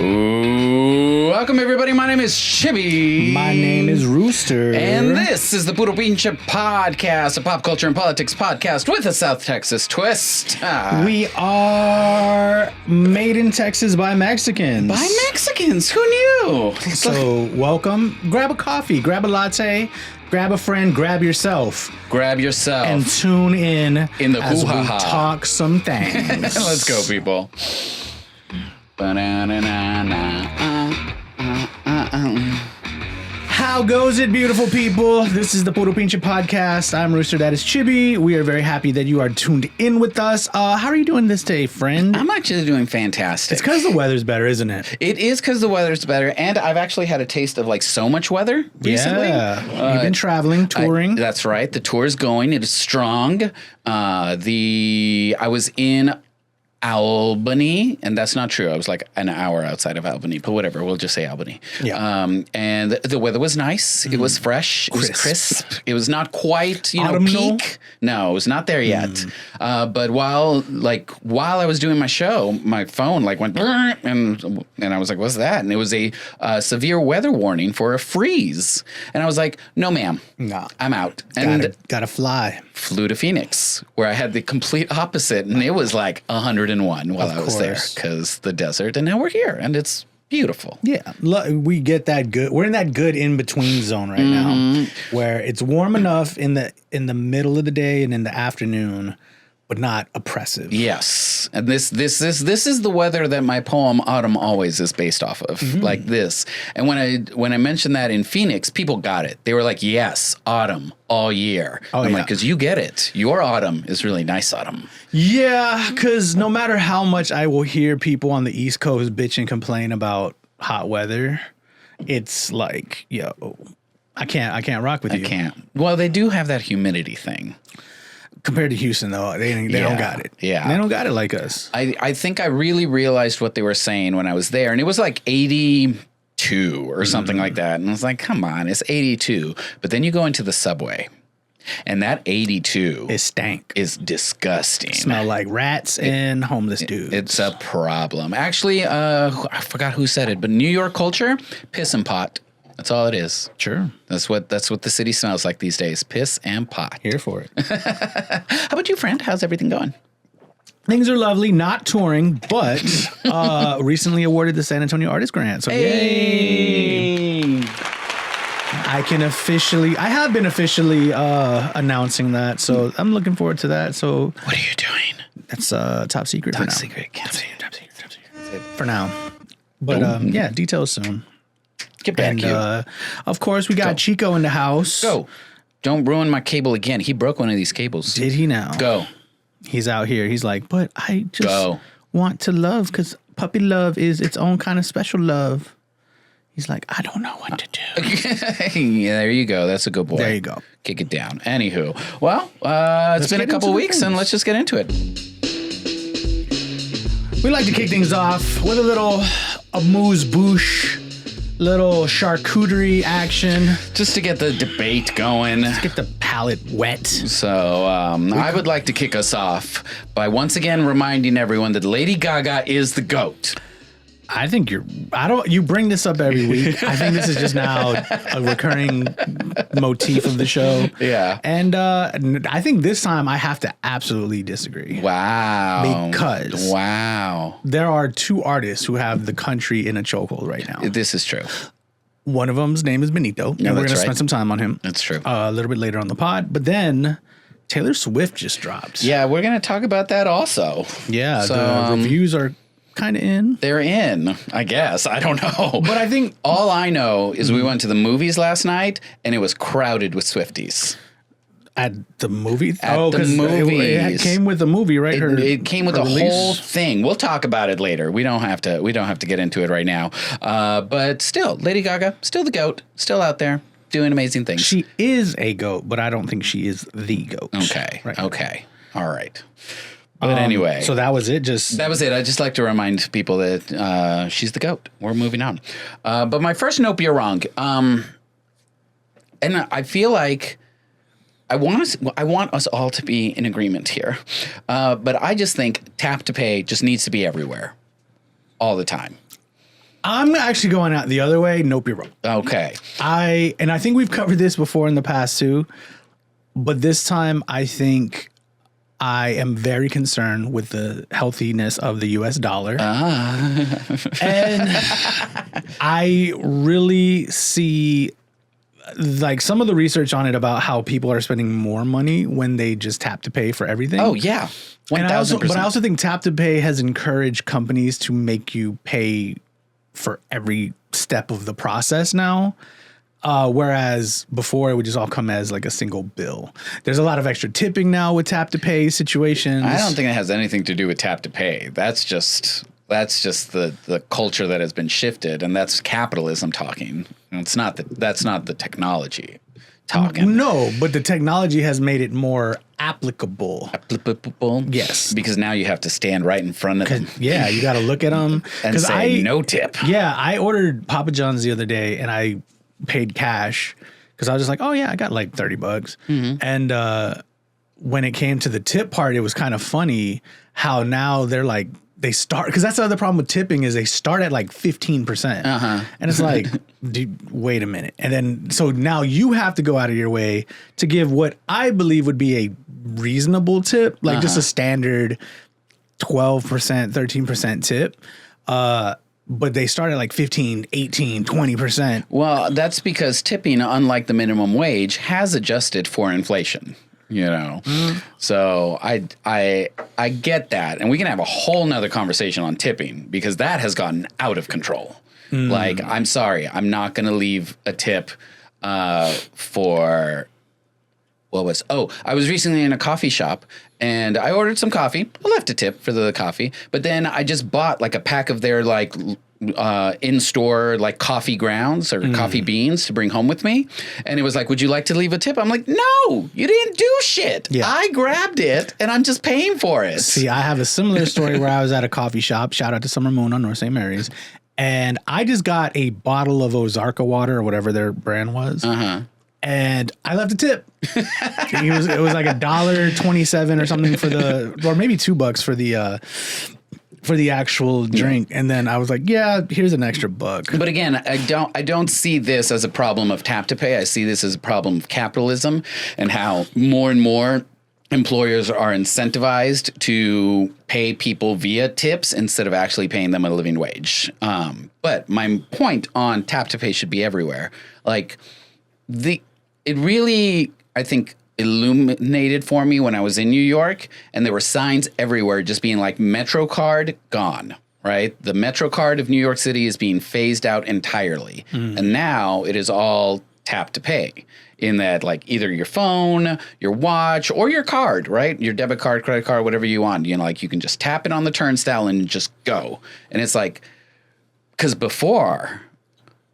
Welcome, everybody. My name is Chibbi. My name is Rooster. And this is the Puro Pinche Podcast, a pop culture and politics podcast with a South Texas twist. We are made in Texas by Mexicans. By Mexicans? Who knew? So, welcome. Grab a coffee, grab a latte, grab a friend, grab yourself. Grab yourself. And tune in the as we hoo-ha-ha. talk some things. Let's go, people. How goes it, beautiful people? This is the Puro Pinche Podcast. I'm Rooster, that is Chibbi. We are very happy that you are tuned in with us. How are you doing this day, friend? I'm actually doing fantastic. It's because the weather's better, isn't it? It is because the weather's better, and I've actually had a taste of like so much weather recently. Yeah, you've been traveling, touring. That's right. The tour is going. It is strong. I was in Albany, and that's not true. I was like an hour outside of Albany, but whatever. We'll just say Albany. Yeah. And the weather was nice. It was fresh. It was crisp. It was not quite, Autumnal? peak. No, it was not there yet. But while I was doing my show, my phone like went and I was like, "What's that?" And it was a severe weather warning for a freeze. And I was like, "No, ma'am. Nah. I'm out." And Gotta fly. flew to Phoenix, where I had the complete opposite, and it was like 101 while I was there because the desert, and now we're here, and it's beautiful. Yeah, we get that good. We're in that good in between zone right now, where it's warm enough in the middle of the day and in the afternoon, but not oppressive. Yes, and this is the weather that my poem "Autumn Always" is based off of, like this. And when I mentioned that in Phoenix, people got it. They were like, "Yes, autumn all year." I'm like, "Because you get it. Your autumn is really nice autumn." Yeah, because no matter how much I will hear people on the East Coast bitch and complain about hot weather, it's like, yo, I can't rock with you. I can't. Well, they do have that humidity thing. Compared to Houston, though, they don't got it. Yeah. They don't got it like us. I think I really realized what they were saying when I was there, and it was like 82 or something like that. And I was like, come on, it's 82. But then you go into the subway, and that 82 is disgusting. Smell like rats and homeless dudes. It's a problem. Actually, I forgot who said it, but New York culture, piss and pot. That's all it is. Sure. That's what the city smells like these days. Piss and pot. Here for it. How about you, friend? How's everything going? Things are lovely. Not touring, but recently awarded the San Antonio Artist Grant. So yay! I have been officially announcing that. So I'm looking forward to that. So what are you doing? That's top secret. Top secret. Can't say it. Top secret. For now. But yeah, details soon. Get back here. Of course, we got Chico in the house. Go. Don't ruin my cable again. He broke one of these cables. Did he now? Go. He's out here. He's like, but I just want to love because puppy love is its own kind of special love. He's like, I don't know what to do. Yeah, there you go. That's a good boy. There you go. Kick it down. Anywho. Well, it's been a couple weeks, and let's just get into it. We like to kick things off with a little amuse-bouche. Little charcuterie action. Just to get the debate going. Just get the palate wet. So I would like to kick us off by once again reminding everyone that Lady Gaga is the GOAT. I think you bring this up every week. I think this is just now a recurring motif of the show. Yeah. And I think this time I have to absolutely disagree. Wow. Because there are two artists who have the country in a chokehold right now. This is true. One of them's name is Benito. And we're going to spend some time on him. That's true. A little bit later on the pod. But then Taylor Swift just dropped. Yeah, we're going to talk about that also. Yeah, so, the reviews are kind of in. They're in, I guess. I don't know. But I think all I know is we went to the movies last night and it was crowded with Swifties. At the movie? At the movies. It came with the movie, right? It came with the whole thing. We'll talk about it later. We don't have to get into it right now. But still, Lady Gaga, still the GOAT, still out there doing amazing things. She is a GOAT, but I don't think she is the GOAT. Okay. Right. Okay. All right. But anyway. So that was it? That was it. I just like to remind people that she's the GOAT. We're moving on. But my first nope, you're wrong. And I feel like I want us all to be in agreement here. But I just think tap to pay just needs to be everywhere all the time. I'm actually going out the other way. Nope, you're wrong. Okay. I think we've covered this before in the past too, but this time I think I am very concerned with the healthiness of the US dollar. And I really see like some of the research on it about how people are spending more money when they just tap to pay for everything. Oh, yeah. 1,000%. But I also think tap to pay has encouraged companies to make you pay for every step of the process now. Whereas before it would just all come as like a single bill. There's a lot of extra tipping now with tap to pay situations. I don't think it has anything to do with tap to pay. That's just the culture that has been shifted, and that's capitalism talking. That's not the technology talking. No, but the technology has made it more applicable. Yes. Because now you have to stand right in front of them. Yeah, you got to look at them. And say no tip. Yeah, I ordered Papa John's the other day, and I paid cash because I was just like, oh yeah, I got like $30. Mm-hmm. And when it came to the tip part, it was kind of funny how now they're like, they start, because that's the other problem with tipping is they start at like 15%. And it's like, dude, wait a minute. And then, so now you have to go out of your way to give what I believe would be a reasonable tip, like just a standard 12%, 13% tip. But they start at like 15, 18, 20%. Well, that's because tipping, unlike the minimum wage, has adjusted for inflation. You know, so I get that, and we can have a whole nother conversation on tipping because that has gotten out of control. Like, I'm sorry, I'm not going to leave a tip for what was? Oh, I was recently in a coffee shop and I ordered some coffee. I left a tip for the coffee, but then I just bought like a pack of their like in-store like coffee grounds or coffee beans to bring home with me. And it was like, would you like to leave a tip? I'm like, no, you didn't do shit. Yeah. I grabbed it and I'm just paying for it. See, I have a similar story where I was at a coffee shop. Shout out to Summer Moon on North St. Mary's. And I just got a bottle of Ozarka water or whatever their brand was. And I left a tip. It was like $1.27 or something or maybe $2 for the actual drink. And then I was like, yeah, here's an extra $1. But again, I don't see this as a problem of tap to pay. I see this as a problem of capitalism and how more and more employers are incentivized to pay people via tips instead of actually paying them a living wage. But my point on tap to pay should be everywhere. Like it really, I think, illuminated for me when I was in New York, and there were signs everywhere just being like MetroCard gone, right? The MetroCard of New York City is being phased out entirely. And now it is all tap to pay in that like either your phone, your watch, or your card, right? Your debit card, credit card, whatever you want. You know, like you can just tap it on the turnstile and just go. And it's like, because before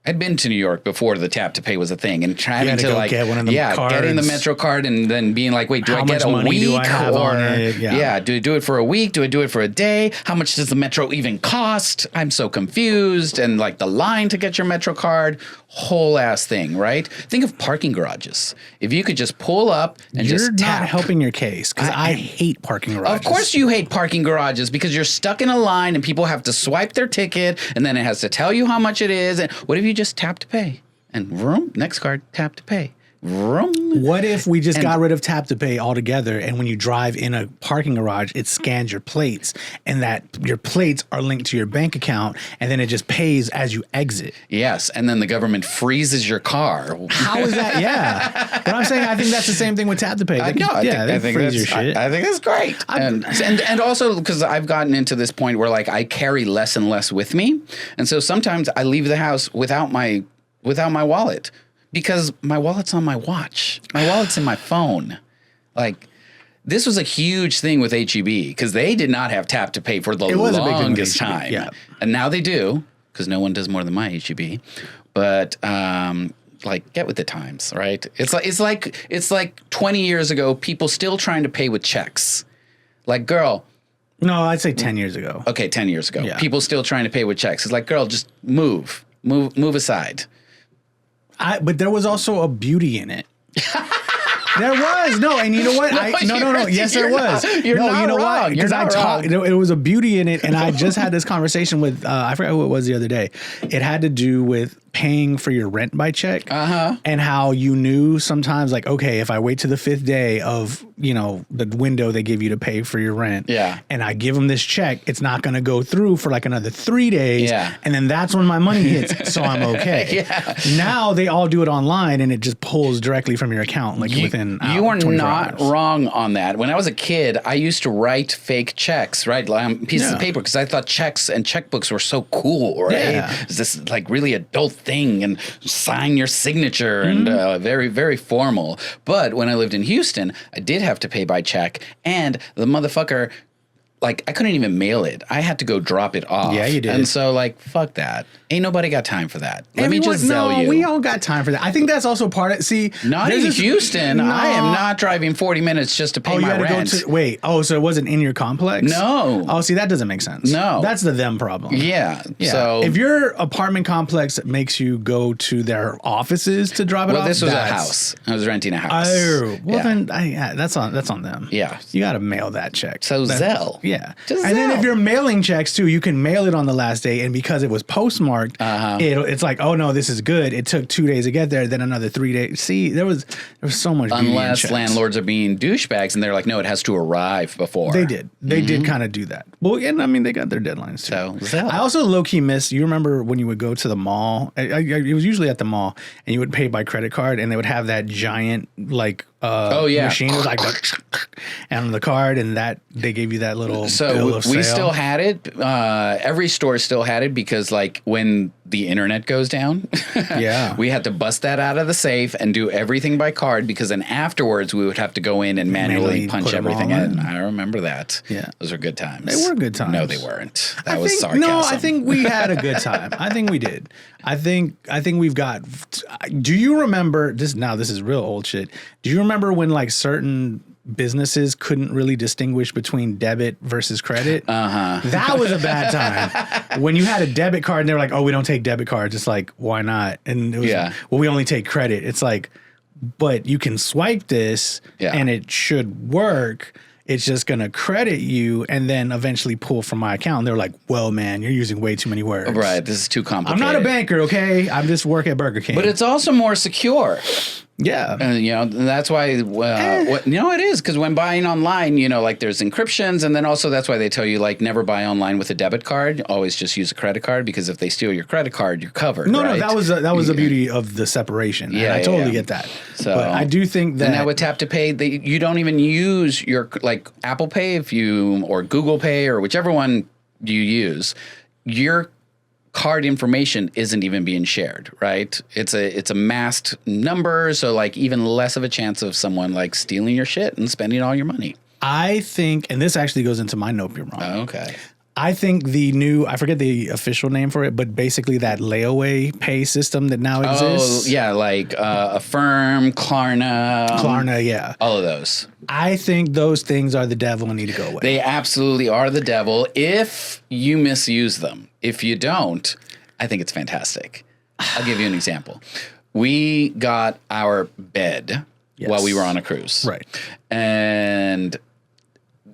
I'd been to New York before the tap to pay was a thing, and trying to like get one of them cards. Getting the Metro card and then being like, wait, do I get a week do I have or on it? Yeah, do I do it for a week? Do I do it for a day? How much does the Metro even cost? I'm so confused, and like the line to get your Metro card, whole ass thing, right? Think of parking garages. If you could just pull up and just tap. You're not helping your case because I hate parking garages. Of course you hate parking garages because you're stuck in a line and people have to swipe their ticket and then it has to tell you how much it is. And what if you just tap to pay? And vroom, next card, tap to pay. Vroom. What if we just got rid of tap to pay altogether, and when you drive in a parking garage, it scans your plates, and that your plates are linked to your bank account, and then it just pays as you exit? Yes, and then the government freezes your car. How is that? Yeah. But I'm saying I think that's the same thing with tap to pay. I think that's great. And also because I've gotten into this point where like I carry less and less with me, and so sometimes I leave the house without my wallet. Because my wallet's on my watch. My wallet's in my phone. Like, this was a huge thing with HEB because they did not have tap to pay for the longest time. Yeah. And now they do because no one does more than my HEB. But, like, get with the times, right? It's like 20 years ago, people still trying to pay with checks. Like, girl. No, I'd say 10 years ago. Okay, 10 years ago. Yeah. People still trying to pay with checks. It's like, girl, just move aside. But there was also a beauty in it. There was. No, and you know what? No. Yes, there was. You're not wrong. Because I talked, it was a beauty in it. And I just had this conversation with, I forgot who it was the other day. It had to do with paying for your rent by check and how you knew sometimes like, okay, if I wait to the 5th day of, the window they give you to pay for your rent and I give them this check, it's not going to go through for like another 3 days. And then that's when my money hits. So I'm okay. Now they all do it online and it just pulls directly from your account like within You are not hours. wrong on that. When I was a kid, I used to write fake checks, right? Pieces of paper because I thought checks and checkbooks were so cool, right? Yeah. It's this like really adult thing and sign your signature and very, very formal. But when I lived in Houston, I did have to pay by check and the motherfucker, like I couldn't even mail it. I had to go drop it off. Yeah, you did. And so like, fuck that. Ain't nobody got time for that. Let me just tell you. We all got time for that. I think that's also part of, not in Houston. No. I am not driving 40 minutes just to pay my rent. So it wasn't in your complex? No. Oh, see, that doesn't make sense. No. That's the them problem. Yeah. So if your apartment complex makes you go to their offices to drop it off. Well, this was a house. I was renting a house. Oh, well then that's on them. Yeah. You got to mail that check. So Zelle. Yeah. Just and then Zelle. if you're mailing checks too, you can mail it on the last day, and because it was postmarked, it's like, oh no, this is good. It took 2 days to get there, then another 3 days. See, there was so much. Unless landlords are being douchebags and they're like, no, it has to arrive before. They did. They did kind of do that. Well, and I mean, they got their deadlines too. So I also low key miss. You remember when you would go to the mall? It was usually at the mall, and you would pay by credit card, and they would have that giant like. Machine. It was like and on the card, and that they gave you that little bill of sale. We still had it. Every store still had it because like when the internet goes down, we had to bust that out of the safe and do everything by card because then afterwards we would have to go in and manually punch everything in. I remember that. Yeah, those were good times. They were good times. No, they weren't. That was sarcasm. No, I think we had a good time. I think we did. I think we've got. Do you remember this? Now this is real old shit. Do you remember when like certain businesses couldn't really distinguish between debit versus credit? That was a bad time. When you had a debit card and they were like, "Oh, we don't take debit cards." It's like, why not? And it was, well, we only take credit. It's like, but you can swipe this and it should work. It's just going to credit you and then eventually pull from my account. And they're like, well, man, you're using way too many words. Right. This is too complicated. I'm not a banker, okay? I just work at Burger King. But it's also more secure. Yeah. That's why, it is. Because when buying online, like there's encryptions. And then also that's why they tell you, like, never buy online with a debit card. Always just use a credit card. Because if they steal your credit card, you're covered. No, that was the beauty of the separation. Yeah, I totally get that. So, but I do think that. And now with Tap to Pay, you don't even use your, like, Apple Pay or Google Pay or whichever one you use. Your card information isn't even being shared, right? It's a masked number, so like even less of a chance of someone like stealing your shit and spending all your money. I think, and this actually goes into my nope, you're wrong. Okay. I think the new, I forget the official name for it, but basically that layaway pay system that now exists. Oh, yeah, like Affirm, Klarna. Yeah. All of those. I think those things are the devil and need to go away. They absolutely are the devil if you misuse them. If you don't, I think it's fantastic. I'll give you an example. We got our bed while we were on a cruise. Right. And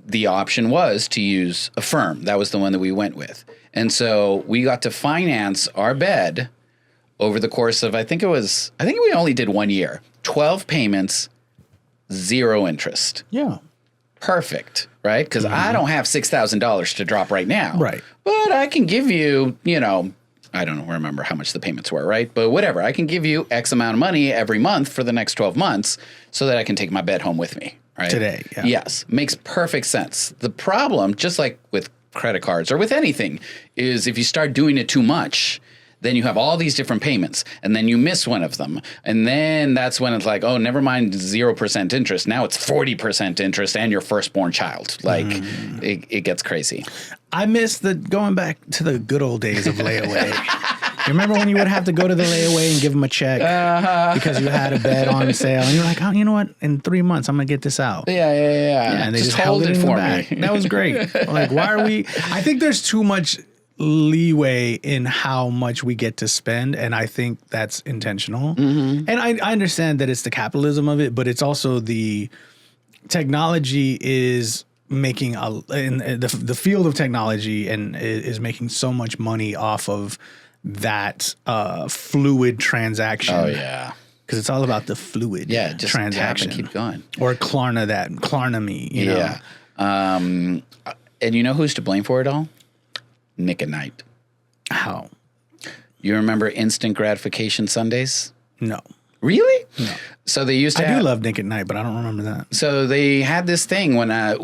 the option was to use Affirm. That was the one that we went with. And so we got to finance our bed over the course of, I think we only did 1 year. 12 payments, 0 interest. Yeah. Perfect, right? Because I don't have $6,000 to drop right now. Right. But I can give you, I don't remember how much the payments were, right? But whatever. I can give you X amount of money every month for the next 12 months so that I can take my bed home with me. Right? Today, yeah. Yes, makes perfect sense. The problem, just like with credit cards or with anything, is if you start doing it too much, then you have all these different payments, and then you miss one of them. And then that's when it's like, oh, never mind 0% interest. Now it's 40% interest and your firstborn child. Like, it gets crazy. I miss going back to the good old days of layaway. You remember when you would have to go to the layaway and give them a check because you had a bed on sale, and you're like, oh, you know what? In 3 months, I'm gonna get this out. Yeah. And they just held it for me. That was great. Like, why are we? I think there's too much leeway in how much we get to spend, and I think that's intentional. And I understand that it's the capitalism of it, but it's also the technology is making in the field of technology and is making so much money off of that fluid transaction. Oh yeah, because it's all about the fluid just transaction. Tap and keep going. Or Klarna me, you know. And you know who's to blame for it all? Nick at Night. How? You remember instant gratification Sundays? No. Really? No. So they used to. I do love Nick at Night, but I don't remember that. So they had this thing when I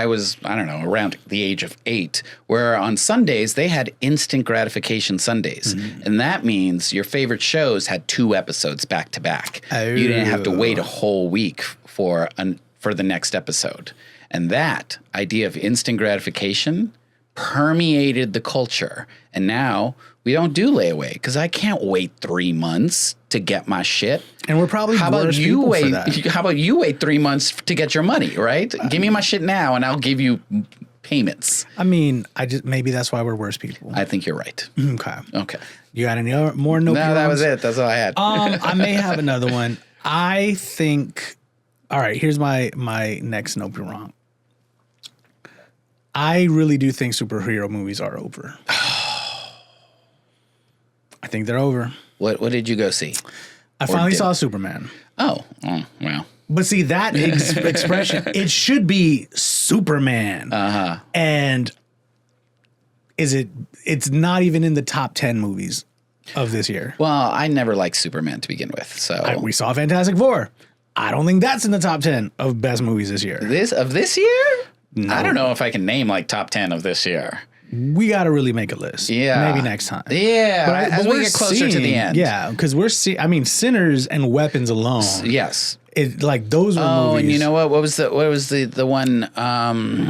was, I don't know, around the age of 8, where on Sundays they had instant gratification Sundays, and that means your favorite shows had 2 episodes back to back. You didn't have to wait a whole week for the next episode, and that idea of instant gratification permeated the culture, and now we don't do layaway because I can't wait 3 months to get my shit. And we're probably How about worse you people wait? for that. How about you wait 3 months to get your money? Right? Give me my shit now, and I'll give you payments. I mean, maybe that's why we're worse people. I think you're right. Okay. You got any more no? No, that was it. That's all I had. I may have another one. I think. All right. Here's my next no be wrong. I really do think superhero movies are over. I think they're over. What did you go see? I finally saw Superman. Oh, well. But see, that expression, it should be Superman. And it's not even in the top 10 movies of this year. Well, I never liked Superman to begin with, so. We saw Fantastic Four. I don't think that's in the top 10 of best movies this year. This year? No. I don't know if I can name like top 10 of this year. We got to really make a list. Yeah. Maybe next time. Yeah. But as we get closer to the end. Yeah. Because we're seeing, I mean, Sinners and Weapons alone. Yes. Those were movies. Oh, and you know what? What was the one?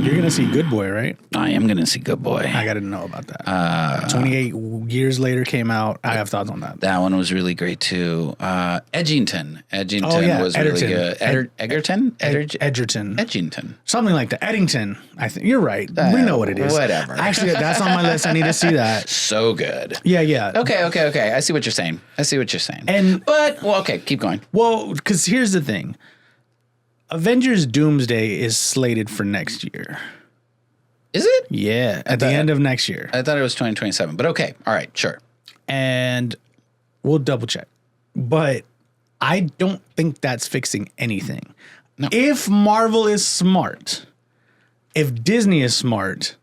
You're going to see Good Boy, right? I am going to see Good Boy. I got to know about that. 28 years later came out. I have thoughts on that. That one was really great too. Edgington was Edgerton. Really good. Edgerton? Edgerton. Something like that. Eddington. I think you're right. We know what it is. Whatever. Actually, that's on my list. I need to see that. So good. Yeah. Okay. I see what you're saying. But okay, keep going. Well, because here's the thing. Avengers Doomsday is slated for next year. Is it? Yeah, at the end of next year. I thought it was 2027, but okay. All right, sure. And we'll double check. But I don't think that's fixing anything. No. If Marvel is smart, if Disney is smart,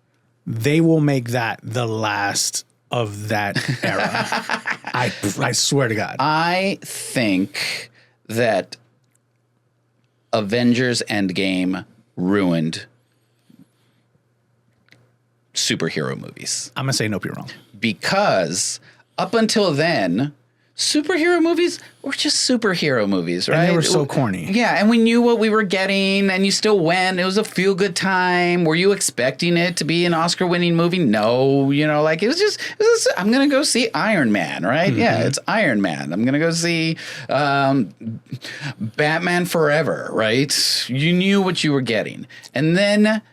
they will make that the last of that era. I swear to God. I think that Avengers Endgame ruined superhero movies. I'm going to say nope, you're wrong. Because up until then, superhero movies were just superhero movies, right? And they were so corny. Yeah, and we knew what we were getting, and you still went. It was a feel-good time. Were you expecting it to be an Oscar-winning movie? No. It was just I'm going to go see Iron Man, right? Mm-hmm. Yeah, it's Iron Man. I'm going to go see Batman Forever, right? You knew what you were getting. And then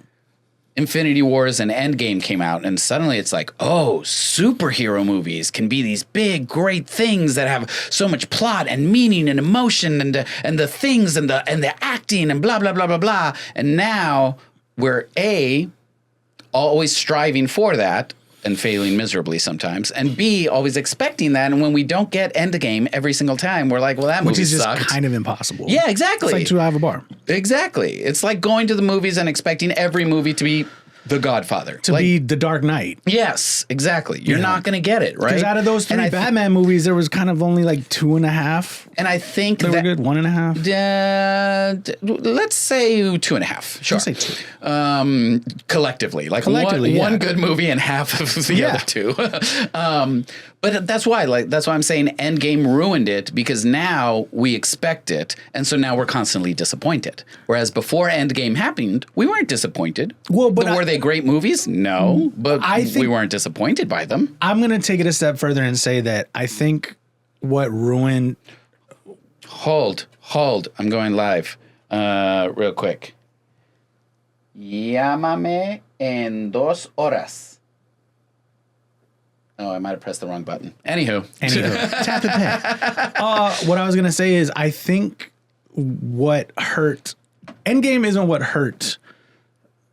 Infinity Wars and Endgame came out, and suddenly it's like, oh, superhero movies can be these big, great things that have so much plot and meaning and emotion and the things and the acting and blah blah blah blah blah. And now we're always striving for that and failing miserably sometimes, and B, always expecting that. And when we don't get Endgame every single time, we're like, well, that movie sucked. Which is just kind of impossible. Yeah, exactly. It's like Too High of a Bar. Exactly. It's like going to the movies and expecting every movie to be The Godfather. To be The Dark Knight. Yes, exactly. You're not going to get it, right? Because out of those 3 Batman movies, there was kind of only like 2.5. And I think they were good. 1.5. Let's say 2.5. Sure. Let's say 2. Collectively, one good movie and half of the other 2. But that's why I'm saying Endgame ruined it, because now we expect it, and so now we're constantly disappointed. Whereas before Endgame happened, we weren't disappointed. Well, but were they great movies? No, but I think we weren't disappointed by them. I'm going to take it a step further and say that I think what ruined... Hold. I'm going live real quick. Llámame en 2 horas. Oh, I might have pressed the wrong button. Anywho. Tap the pad. What I was going to say is I think what hurt... Endgame isn't what hurt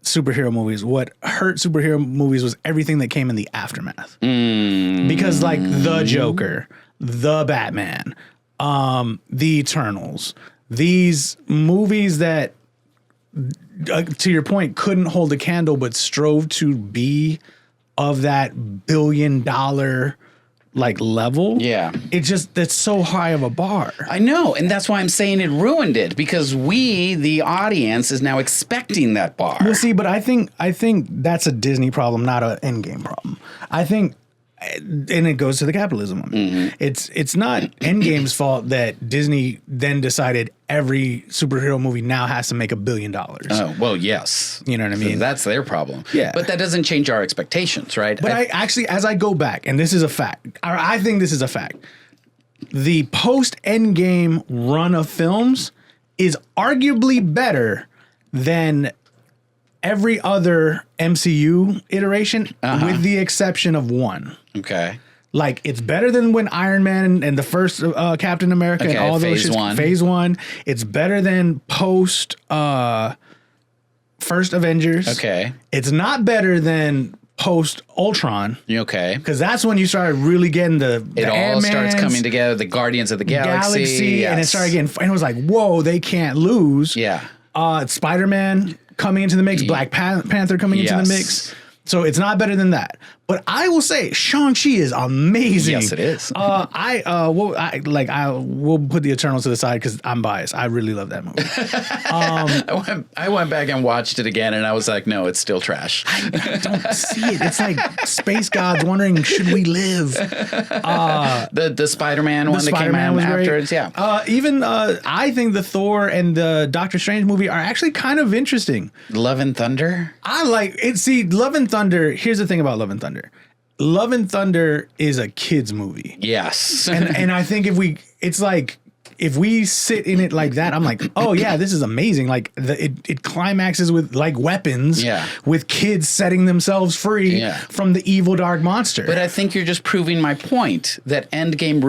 superhero movies. What hurt superhero movies was everything that came in the aftermath. Because like the Joker, the Batman, the Eternals, these movies that, to your point, couldn't hold a candle but strove to be of that $1 billion like level. Yeah. It just, that's so high of a bar. I know, and that's why I'm saying it ruined it, because we, the audience, is now expecting that bar. Well, see, but I think that's a Disney problem, not an Endgame problem. I think, and it goes to the capitalism. It's not Endgame's fault that Disney then decided every superhero movie now has to make $1 billion. Oh, well, yes. You know what I mean? So that's their problem. Yeah. But that doesn't change our expectations, right? But I actually, as I go back, and this is a fact, or I think this is a fact, the post-Endgame run of films is arguably better than every other MCU iteration, with the exception of one. Okay. Like, it's better than when Iron Man and the first Captain America and all those shits. Phase 1. It's better than post first Avengers. Okay. It's not better than post Ultron. Okay. Because that's when you started really getting the it all Ant-Mans, starts coming together. The Guardians of the Galaxy. Yes. And it started getting, and it was like, whoa, they can't lose. Yeah. Spider-Man coming into the mix, Black Panther coming into the mix. So it's not better than that. But I will say Shang-Chi is amazing. Yes, it is. We'll put the Eternals to the side because I'm biased. I really love that movie. I went back and watched it again, and I was like, no, it's still trash. I don't see it. It's like space gods wondering, should we live? The Spider-Man one that came out afterwards, yeah. I think the Thor and the Doctor Strange movie are actually kind of interesting. Love and Thunder? I like it. See, Love and Thunder, here's the thing about Love and Thunder. Love and Thunder is a kid's movie. Yes. and I think if we sit in it like that, I'm like, oh yeah, this is amazing. Like it climaxes with like weapons, with kids setting themselves free from the evil dark monster. But I think you're just proving my point that Endgame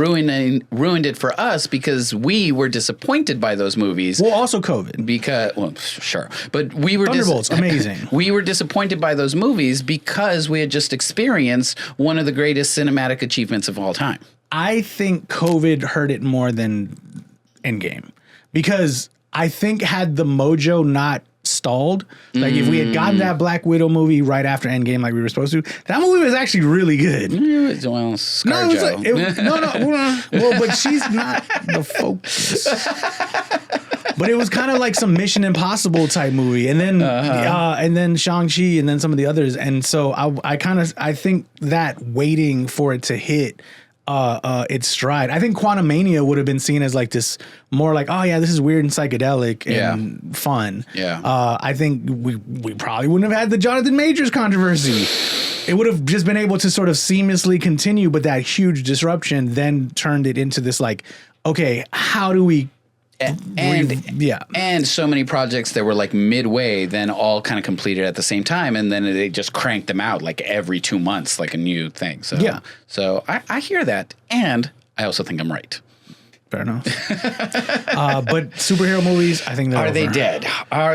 ruined it for us because we were disappointed by those movies. Well, also COVID. Sure, but we were Thunderbolt's amazing. We were disappointed by those movies because we had just experienced one of the greatest cinematic achievements of all time. I think COVID hurt it more than Endgame, because I think had the mojo not stalled, like if we had gotten that Black Widow movie right after Endgame like we were supposed to, that movie was actually really good. Well, ScarJo. Well, but she's not the focus. But it was kind of like some Mission Impossible type movie, and then Shang-Chi, and then some of the others, and so I think that waiting for it to hit its stride. I think Quantumania would have been seen as like this more like, oh yeah, this is weird and psychedelic and fun. Yeah. I think we probably wouldn't have had the Jonathan Majors controversy. It would have just been able to sort of seamlessly continue, but that huge disruption then turned it into this like, okay, how do we and so many projects that were like midway then all kind of completed at the same time, and then they just cranked them out like every 2 months like a new thing. So I hear that, and I also think I'm right. Fair enough. But superhero movies, I think they're over. They dead?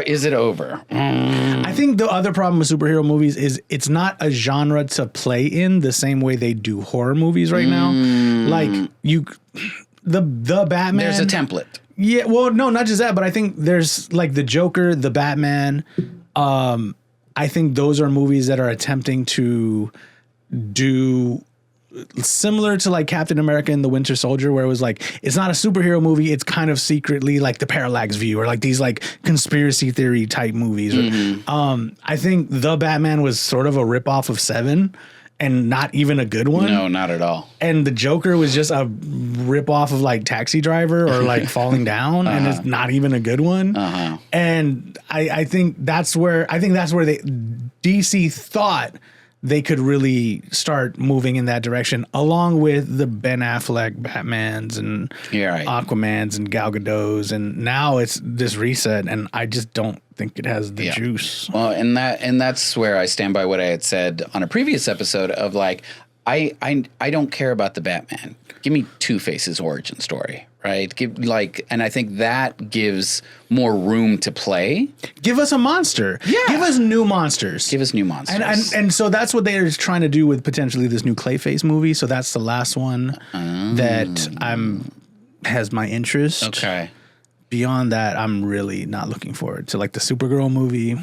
Is it over? I think the other problem with superhero movies is it's not a genre to play in the same way they do horror movies right now. Like the Batman. There's a template. Yeah, well, no, not just that, but I think there's like the Joker, the Batman. I think those are movies that are attempting to do similar to like Captain America and the Winter Soldier, where it was like, it's not a superhero movie. It's kind of secretly like the Parallax View or like these like conspiracy theory type movies. I think the Batman was sort of a ripoff of Seven. And not even a good one. No, not at all. And the Joker was just a ripoff of like Taxi Driver or like Falling Down, and it's not even a good one. And I think that's where DC thought they could really start moving in that direction, along with the Ben Affleck Batmans and Aquamans and Gal Gadot's, and now it's this reset, and I just don't think it has the juice. Well, and that's where I stand by what I had said on a previous episode of like, I don't care about the Batman. Give me Two-Face's origin story, right? And I think that gives more room to play. Give us a monster. Yeah. Give us new monsters. Give us new monsters. And so that's what they're trying to do with potentially this new Clayface movie. So that's the last one that has my interest. Okay. Beyond that, I'm really not looking forward to like the Supergirl movie.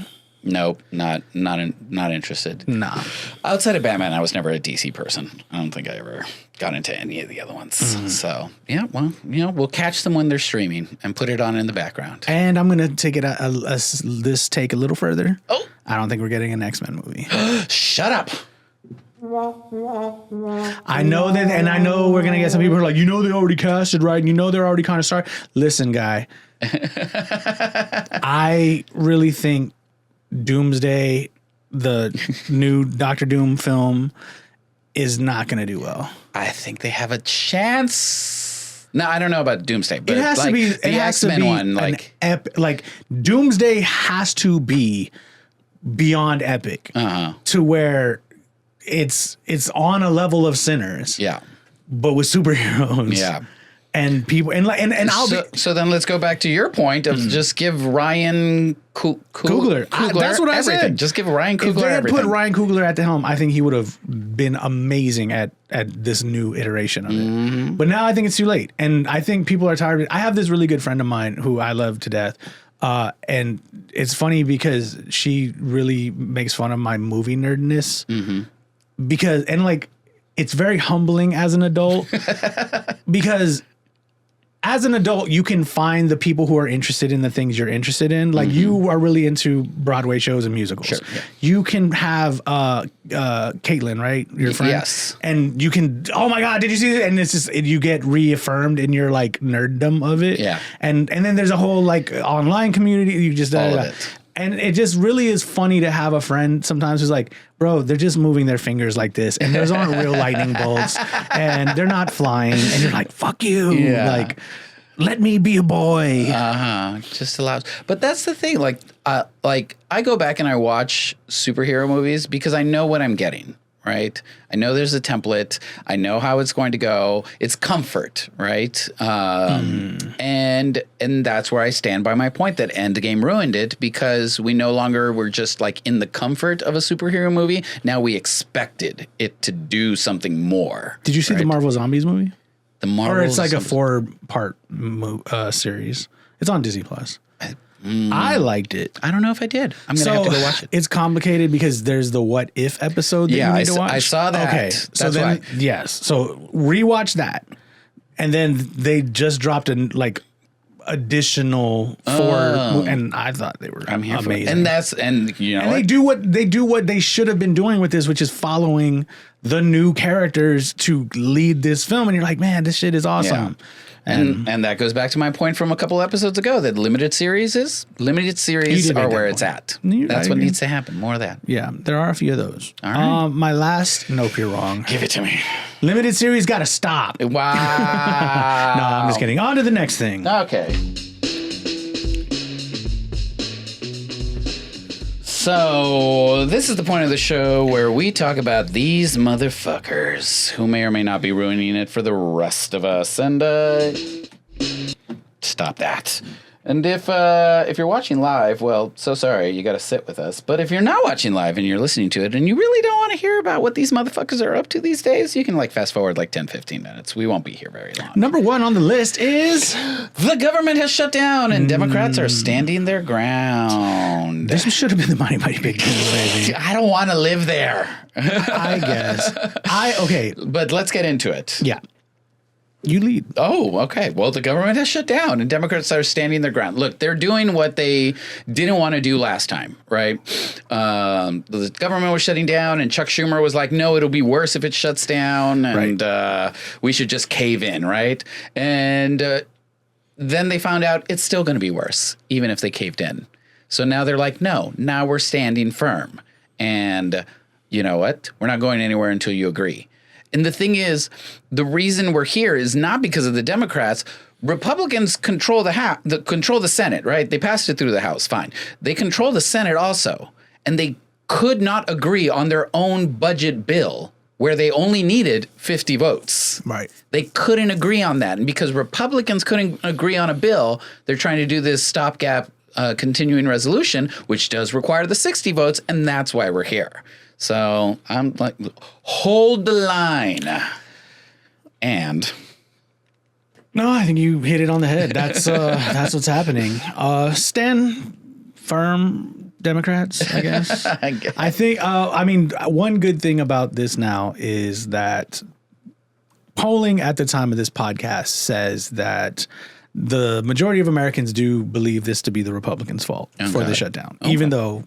Nope, not interested. Nah. Outside of Batman, I was never a DC person. I don't think I ever got into any of the other ones. So yeah, well, we'll catch them when they're streaming and put it on in the background. And I'm gonna take it this take a little further. Oh, I don't think we're getting an X-Men movie. Shut up. I know that, and I know we're gonna get some people who are like, they already casted, right? And they're already kind of started. Listen, guy, I really think Doomsday, the new Doctor Doom film, is not going to do well. I think they have a chance. No, I don't know about Doomsday, but it has to be the X-Men one. Like Doomsday has to be beyond epic to where it's on a level of Sinners. Yeah, but with superheroes. Yeah. And people and I'll so then let's go back to your point of just give Ryan Coogler. That's what I said. Just give Ryan Coogler everything. If they had everything. put Ryan Coogler at the helm, I think he would have been amazing at this new iteration of it. But now I think it's too late, and I think people are tired of it. I have this really good friend of mine who I love to death, and it's funny because she really makes fun of my movie nerdness because it's very humbling as an adult because. As an adult, you can find the people who are interested in the things you're interested in. Like you are really into Broadway shows and musicals. Sure, yeah. You can have Caitlin, right? Your friend. Yes. And you can, oh my God, did you see it? And it's just, you get reaffirmed in your like nerddom of it. Yeah. And then there's a whole like online community. You just all of it. And it just really is funny to have a friend sometimes who's like, bro, they're just moving their fingers like this. And those aren't real lightning bolts. And they're not flying. And you're like, fuck you. Yeah. Like, let me be a boy. Just allows. But that's the thing. Like I go back and I watch superhero movies because I know what I'm getting. Right. I know there's a template. I know how it's going to go. It's comfort. Right. And that's where I stand by my point that Endgame ruined it because we no longer were just like in the comfort of a superhero movie. Now we expected it to do something more. Did you see the Marvel Zombies movie? The Marvel. Or it's like a 4-part series. It's on Disney Plus. I liked it. I don't know if I did. I'm going to have to go watch it. It's complicated because there's the What If episode that you need to watch. I saw that. Okay. So then, why. Yes. So rewatch that. And then they just dropped an additional 4 and I thought they were amazing. And they do what they should have been doing with this, which is following the new characters to lead this film. And you're like, man, this shit is awesome. Yeah. And that goes back to my point from a couple episodes ago that limited series are where it's at. That's what needs to happen. More of that. Yeah, there are a few of those. All right. My last, nope, you're wrong. Give it to me. Limited series got to stop. Wow. No, I'm just kidding. On to the next thing. Okay. So, this is the point of the show where we talk about these motherfuckers who may or may not be ruining it for the rest of us. And, stop that. And if you're watching live, well, so sorry, you got to sit with us. But if you're not watching live and you're listening to it and you really don't want to hear about what these motherfuckers are up to these days, you can fast forward 10, 15 minutes. We won't be here very long. Number 1 on the list is the government has shut down and Democrats are standing their ground. This should have been the Mighty Mighty Big Baby. I don't want to live there. I guess. Okay. But let's get into it. Yeah. You lead. Oh, okay. Well, the government has shut down and Democrats are standing their ground. Look, they're doing what they didn't want to do last time, right? The government was shutting down and Chuck Schumer was like, no, it'll be worse if it shuts down and we should just cave in, right? And then they found out it's still going to be worse, even if they caved in. So now they're like, no, now we're standing firm. And you know what? We're not going anywhere until you agree. And the thing is, the reason we're here is not because of the Democrats. Republicans control the Senate, right? They passed it through the House, fine. They control the Senate also, and they could not agree on their own budget bill where they only needed 50 votes. Right. They couldn't agree on that. And because Republicans couldn't agree on a bill, they're trying to do this stopgap continuing resolution, which does require the 60 votes. And that's why we're here. So I'm like, hold the line. And no, I think you hit it on the head. That's what's happening. Stand firm, Democrats, I guess. I think, I mean, one good thing about this now is that polling at the time of this podcast says that the majority of Americans do believe this to be the Republicans' fault for the shutdown, even though,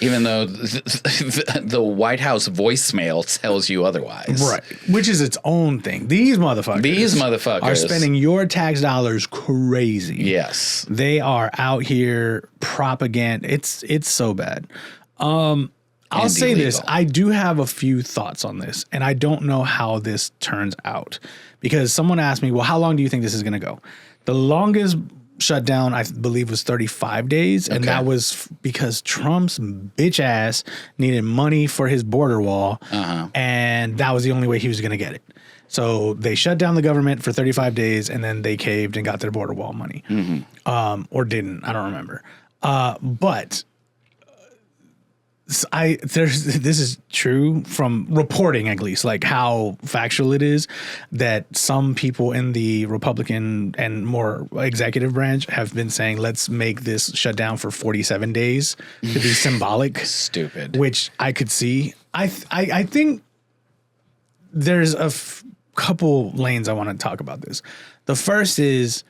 even though the White House voicemail tells you otherwise. Right. Which is its own thing. These motherfuckers are spending your tax dollars crazy. Yes. They are out here propaganda. It's so bad. I'll say this. I do have a few thoughts on this, and I don't know how this turns out. Because someone asked me, well, how long do you think this is going to go? The longest shutdown, I believe, was 35 days. And that was because Trump's bitch ass needed money for his border wall. And that was the only way he was going to get it. So they shut down the government for 35 days and then they caved and got their border wall money. Or didn't. I don't remember. But this is true from reporting, at least, like how factual it is, that some people in the Republican and more executive branch have been saying, let's make this shutdown for 47 days to be symbolic. Stupid. Which I could see. I think there's a couple lanes I want to talk about this. The first is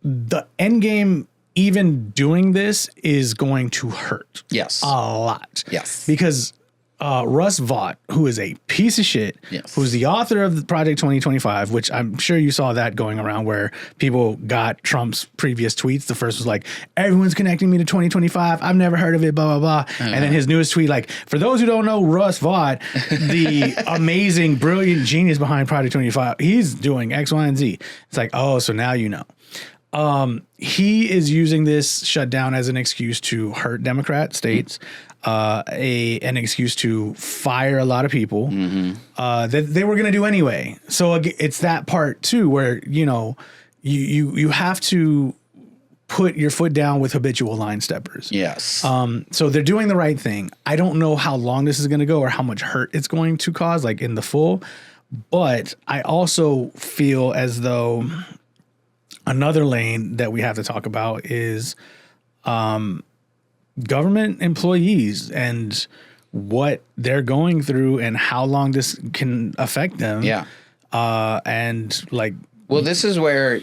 the end game. Even doing this is going to hurt. Yes. A lot. Yes. Because Russ Vought, who is a piece of shit, who's the author of the Project 2025, which I'm sure you saw that going around where people got Trump's previous tweets. The first was like, everyone's connecting me to 2025. I've never heard of it, blah, blah, blah. And then his newest tweet, like, for those who don't know Russ Vought, the amazing, brilliant genius behind Project 25, he's doing X, Y, and Z. It's like, oh, so now you know. He is using this shutdown as an excuse to hurt Democrat states, an excuse to fire a lot of people that they were going to do anyway. So it's that part too, where you have to put your foot down with habitual line steppers. Yes. So they're doing the right thing. I don't know how long this is going to go or how much hurt it's going to cause, like in the full. But I also feel as though another lane that we have to talk about is government employees and what they're going through and how long this can affect them. Yeah. And like, well, this is where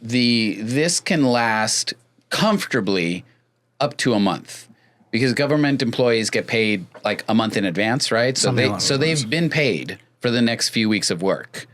this can last comfortably up to a month because government employees get paid like a month in advance, right? So they've been paid for the next few weeks of work.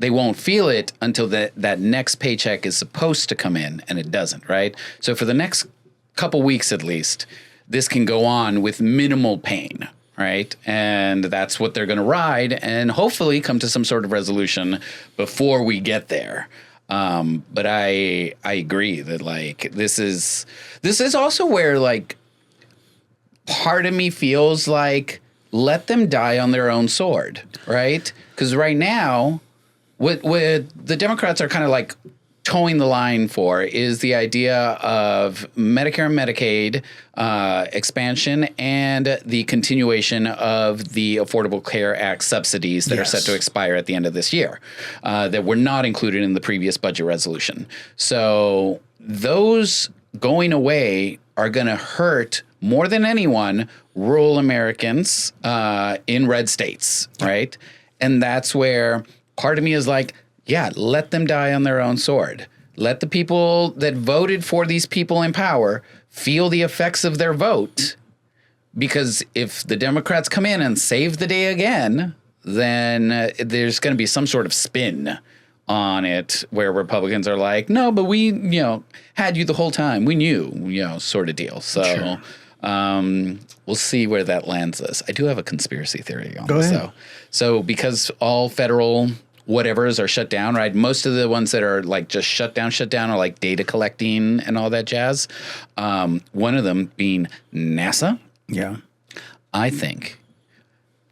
They won't feel it until that next paycheck is supposed to come in, and it doesn't, right? So for the next couple weeks at least, this can go on with minimal pain, right? And that's what they're going to ride and hopefully come to some sort of resolution before we get there. But I agree that like this is also where like part of me feels like let them die on their own sword, right? Because right now, what the Democrats are kind of like towing the line for is the idea of Medicare and Medicaid expansion and the continuation of the Affordable Care Act subsidies that are set to expire at the end of this year that were not included in the previous budget resolution. So those going away are going to hurt more than anyone rural Americans in red states, right? And that's where part of me is like, yeah, let them die on their own sword. Let the people that voted for these people in power feel the effects of their vote. Because if the Democrats come in and save the day again, then there's going to be some sort of spin on it where Republicans are like, no, but we, had you the whole time. We knew, sort of deal. So sure. We'll see where that lands us. I do have a conspiracy theory on this, though. So because all federal whatevers are shut down, right? Most of the ones that are like just shut down are like data collecting and all that jazz. One of them being NASA. Yeah. I think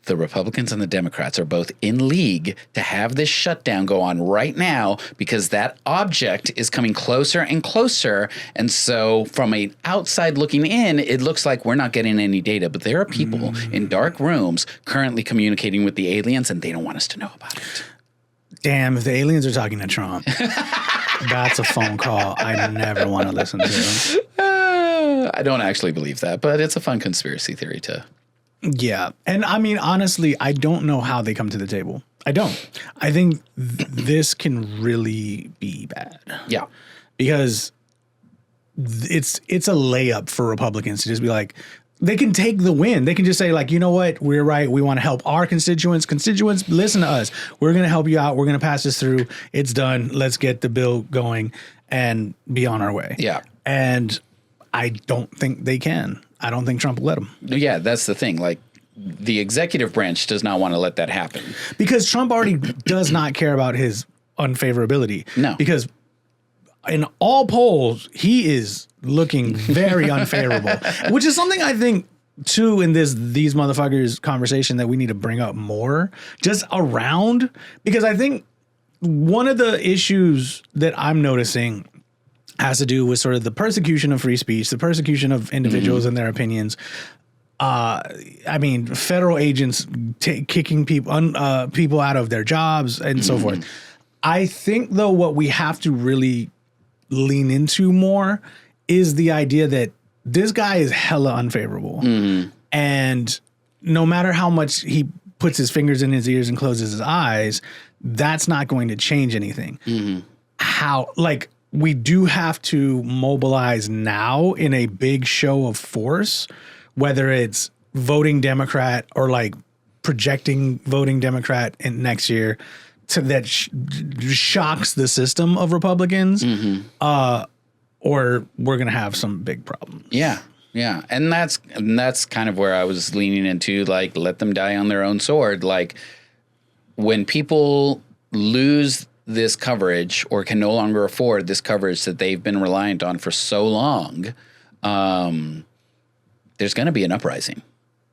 the Republicans and the Democrats are both in league to have this shutdown go on right now because that object is coming closer and closer. And so from an outside looking in, it looks like we're not getting any data. But there are people in dark rooms currently communicating with the aliens, and they don't want us to know about it. Damn, if the aliens are talking to Trump, that's a phone call I never want to listen to. I don't actually believe that, but it's a fun conspiracy theory too. Yeah. And I mean, honestly, I don't know how they come to the table. I don't. I think this can really be bad. Yeah. Because it's a layup for Republicans to just be like, they can take the win. They can just say, like, you know what? We're right. We want to help our constituents. Constituents, listen to us. We're going to help you out. We're going to pass this through. It's done. Let's get the bill going and be on our way. Yeah. And I don't think they can. I don't think Trump will let them. Yeah, that's the thing. Like, the executive branch does not want to let that happen. Because Trump already does not care about his unfavorability. No. Because in all polls, he is looking very unfavorable, which is something I think, too, in these motherfuckers conversation that we need to bring up more, just around. Because I think one of the issues that I'm noticing has to do with sort of the persecution of free speech, the persecution of individuals and their opinions. I mean, federal agents kicking people people out of their jobs and so forth. I think, though, what we have to really lean into more is the idea that this guy is hella unfavorable. And no matter how much he puts his fingers in his ears and closes his eyes, that's not going to change anything. We do have to mobilize now in a big show of force, whether it's voting Democrat or like projecting voting Democrat in next year that shocks the system of Republicans, or we're going to have some big problems. Yeah. Yeah. And that's kind of where I was leaning into, like, let them die on their own sword. Like, when people lose this coverage or can no longer afford this coverage that they've been reliant on for so long, there's going to be an uprising.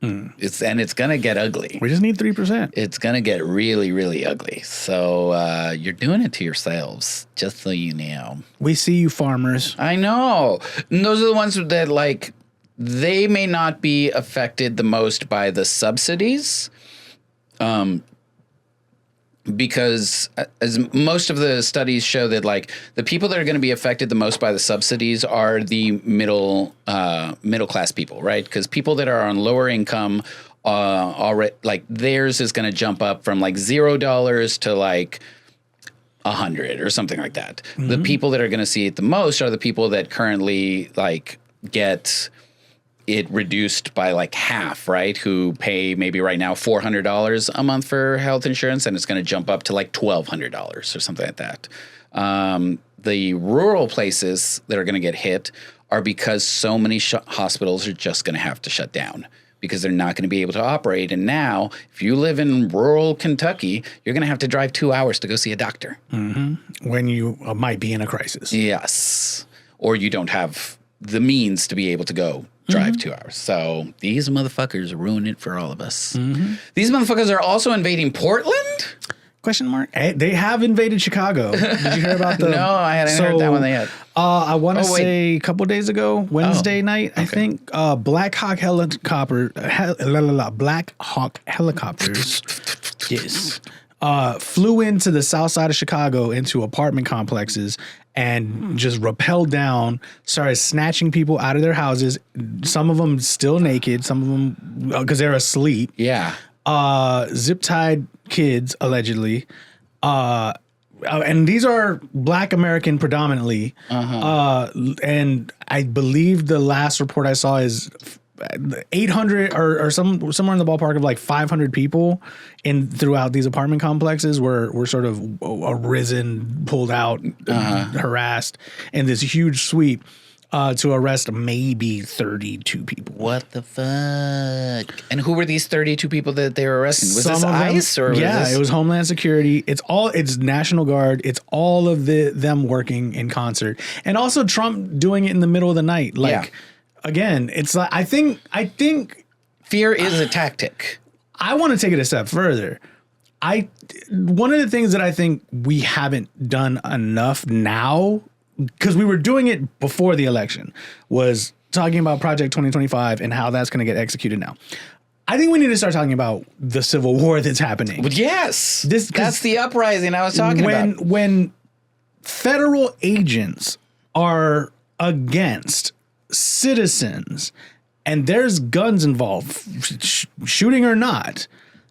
It's going to get ugly. We just need 3%. It's going to get really, really ugly. So you're doing it to yourselves, just so you know. We see you, farmers. I know. And those are the ones that, like, they may not be affected the most by the subsidies. Because as most of the studies show that, like, the people that are going to be affected the most by the subsidies are the middle class people, right? Because people that are on lower income already, like, theirs is going to jump up from like $0 to like 100 or something like that. The people that are going to see it the most are the people that currently, like, get it reduced by like half, right? Who pay maybe right now $400 a month for health insurance, and it's going to jump up to like $1,200 or something like that. The rural places that are going to get hit are because so many hospitals are just going to have to shut down because they're not going to be able to operate. And now, if you live in rural Kentucky, you're going to have to drive 2 hours to go see a doctor. When you might be in a crisis. Yes. Or you don't have the means to be able to go drive 2 hours. So these motherfuckers ruin it for all of us. These motherfuckers are also invading Portland? Question mark? They have invaded Chicago. Did you hear about the... No, I hadn't heard that one yet. I want to say a couple days ago, Wednesday night, I think, Black Hawk helicopters, yes, flew into the south side of Chicago into apartment complexes and just rappelled down, started snatching people out of their houses. Some of them still naked, some of them because they're asleep. Yeah. Zip-tied kids, allegedly. And these are Black American predominantly. And I believe the last report I saw is 800 or somewhere in the ballpark of like 500 people throughout these apartment complexes were sort of arisen, pulled out, harassed in this huge sweep to arrest maybe 32 people. What the fuck? And who were these 32 people that they were arresting? Was this ICE or it was Homeland Security. It's National Guard. It's all of them working in concert. And also Trump doing it in the middle of the night. Like, again, it's like I think fear is a tactic. I want to take it a step further. One of the things that I think we haven't done enough now, because we were doing it before the election, was talking about Project 2025 and how that's going to get executed now. I think we need to start talking about the civil war that's happening. But yes, that's the uprising I was talking about. When federal agents are against citizens and there's guns involved, shooting or not,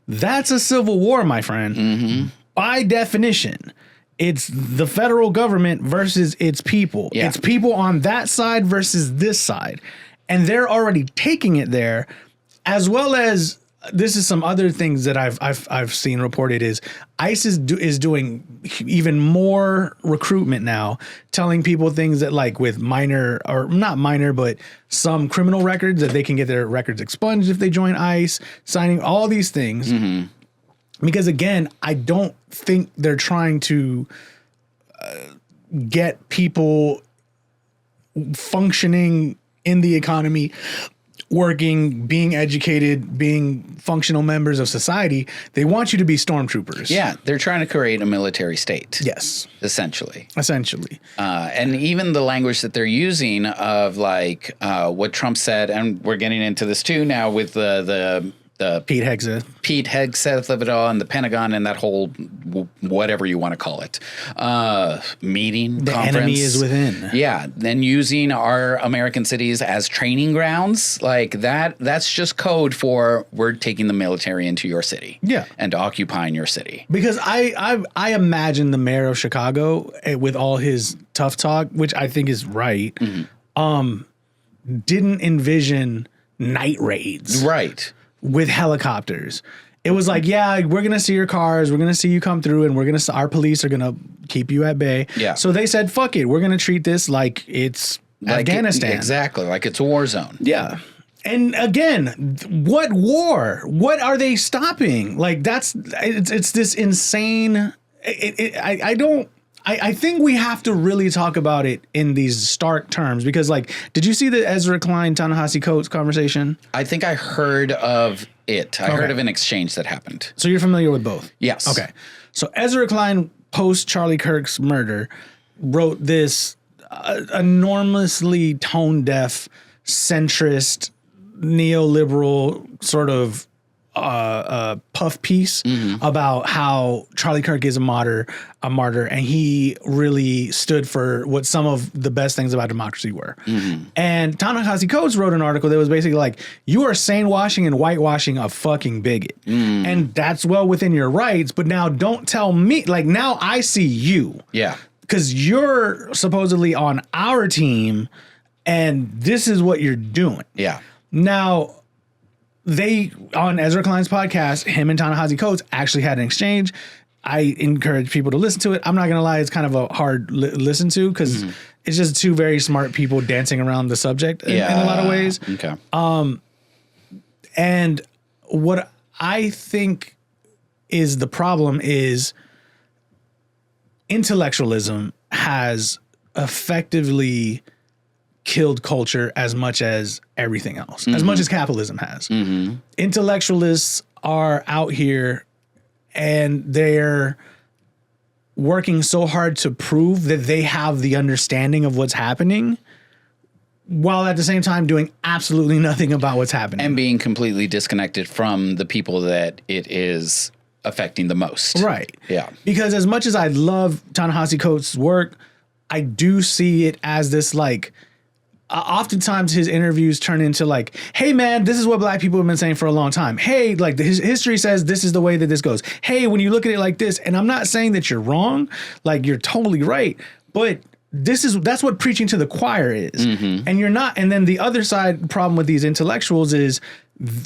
that's a civil war, my friend. Mm-hmm. By definition, it's the federal government versus its people. Yeah. It's people on that side versus this side. And they're already taking it there, as well as this is some other things that I've seen reported is ICE is doing even more recruitment now, telling people things that like with minor or not minor, but some criminal records that they can get their records expunged if they join ICE, signing all these things. Mm-hmm. Because again, I don't think they're trying to get people functioning in the economy, working, being educated, being functional members of society. They want you to be stormtroopers. Yeah, they're trying to create a military state. Yes. Essentially. And even the language that they're using of like what Trump said, and we're getting into this too now with the Pete Hegseth of it all, and the Pentagon and that whole whatever you want to call it meeting, the conference. Enemy is within. Yeah, then using our American cities as training grounds like that's just code for we're taking the military into your city. Yeah, and occupying your city. Because I imagine the mayor of Chicago with all his tough talk, which I think is right, didn't envision night raids. Right. With helicopters. It was like, yeah, we're going to see your cars. We're going to see you come through and our police are going to keep you at bay. Yeah. So they said, fuck it. We're going to treat this like it's Afghanistan. Exactly. Like it's a war zone. Yeah. And again, what war? What are they stopping? Like it's this insane. I think we have to really talk about it in these stark terms because, like, did you see the Ezra Klein, Ta-Nehisi Coates conversation? I think I heard of it. I heard of an exchange that happened. So you're familiar with both? Yes. Okay. So Ezra Klein, post Charlie Kirk's murder, wrote this enormously tone-deaf, centrist, neoliberal sort of puff piece about how Charlie Kirk is a martyr, and he really stood for what some of the best things about democracy were. Mm-hmm. And Ta-Nehisi Coates wrote an article that was basically like, you are sandwashing and whitewashing a fucking bigot. Mm. And that's well within your rights, but now don't tell me, like now I see you. Yeah. Because you're supposedly on our team and this is what you're doing. Yeah. Now, they, on Ezra Klein's podcast, him and Ta-Nehisi Coates actually had an exchange. I encourage people to listen to it. I'm not going to lie, it's kind of a hard listen to because it's just two very smart people dancing around the subject in a lot of ways. Okay. And what I think is the problem is intellectualism has effectively killed culture as much as everything else, as much as capitalism has. Mm-hmm. Intellectualists are out here and they're working so hard to prove that they have the understanding of what's happening while at the same time doing absolutely nothing about what's happening. And being completely disconnected from the people that it is affecting the most. Right. Yeah. Because as much as I love Ta-Nehisi Coates' work, I do see it as this like, oftentimes his interviews turn into like, hey man, this is what black people have been saying for a long time. Hey, like his history says this is the way that this goes. Hey, when you look at it like this, and I'm not saying that you're wrong, like you're totally right, but that's what preaching to the choir is. Mm-hmm. And you're not. And then the other side problem with these intellectuals is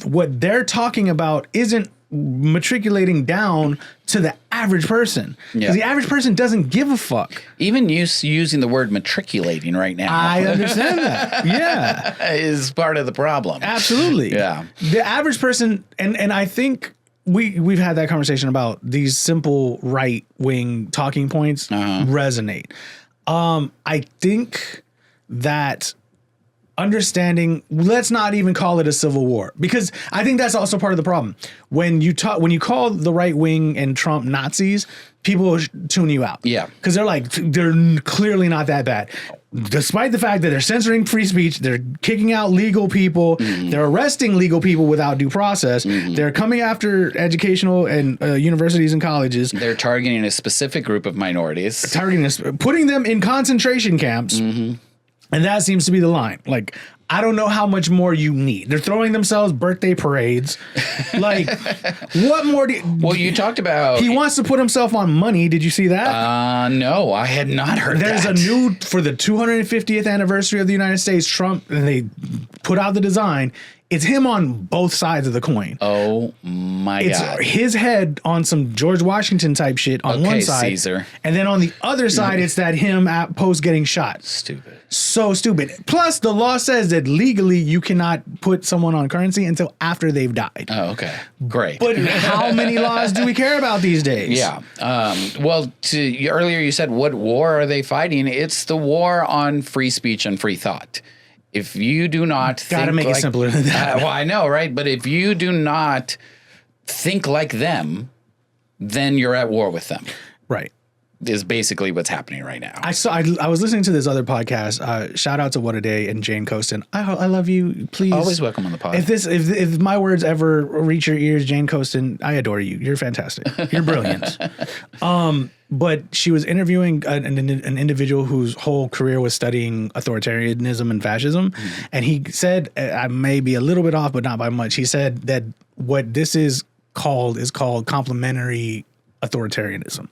what they're talking about isn't matriculating down to the average person. Because the average person doesn't give a fuck. Even using the word matriculating right now. I understand that. Yeah. Is part of the problem. Absolutely. Yeah. The average person, and I think we've had that conversation about these simple right-wing talking points resonate. I think that understanding, let's not even call it a civil war, because I think that's also part of the problem. When you call the right wing and Trump Nazis, people tune you out. Yeah. Because they're clearly not that bad. Despite the fact that they're censoring free speech, they're kicking out legal people, they're arresting legal people without due process, they're coming after educational and universities and colleges. They're targeting a specific group of minorities. Putting them in concentration camps. And that seems to be the line. Like, I don't know how much more you need. They're throwing themselves birthday parades. Like, what more do you... Well, you talked about... He wants to put himself on money. Did you see that? No, I had not heard There's that. for the 250th anniversary of the United States, Trump, and they put out the design. It's him on both sides of the coin. Oh, my God. It's his head on some George Washington type shit on one side. Caesar. And then on the other side, it's that him at post getting shot. Stupid. So stupid. Plus, the law says that legally you cannot put someone on currency until after they've died. Oh, okay. Great. But how many laws do we care about these days? Yeah. Well, earlier you said, what war are they fighting? It's the war on free speech and free thought. If you do not Gotta make it simpler than that. well, I know, right? But if you do not think like them, then you're at war with them. Right. Is basically what's happening right now. I was listening to this other podcast. Shout out to What a Day and Jane Coaston. I love you. Please, Always welcome on the pod. If my words ever reach your ears, Jane Coaston, I adore you. You're fantastic. You're brilliant. But she was interviewing an individual whose whole career was studying authoritarianism and fascism, and he said, I may be a little bit off, but not by much. He said that what this is called complementary authoritarianism.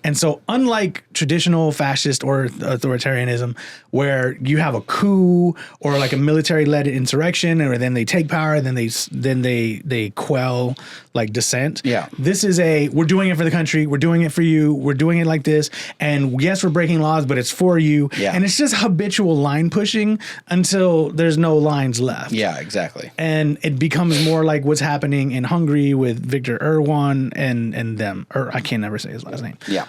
And so unlike traditional fascist or authoritarianism, where you have a coup or like a military-led insurrection, or then they take power, then they quell like dissent. Yeah. This is we're doing it for the country, we're doing it for you, we're doing it like this, and yes, we're breaking laws, but it's for you. Yeah. And it's just habitual line pushing until there's no lines left. Yeah, exactly. And it becomes more like what's happening in Hungary with Victor Erdogan and them. I can't never say his last name. Yeah.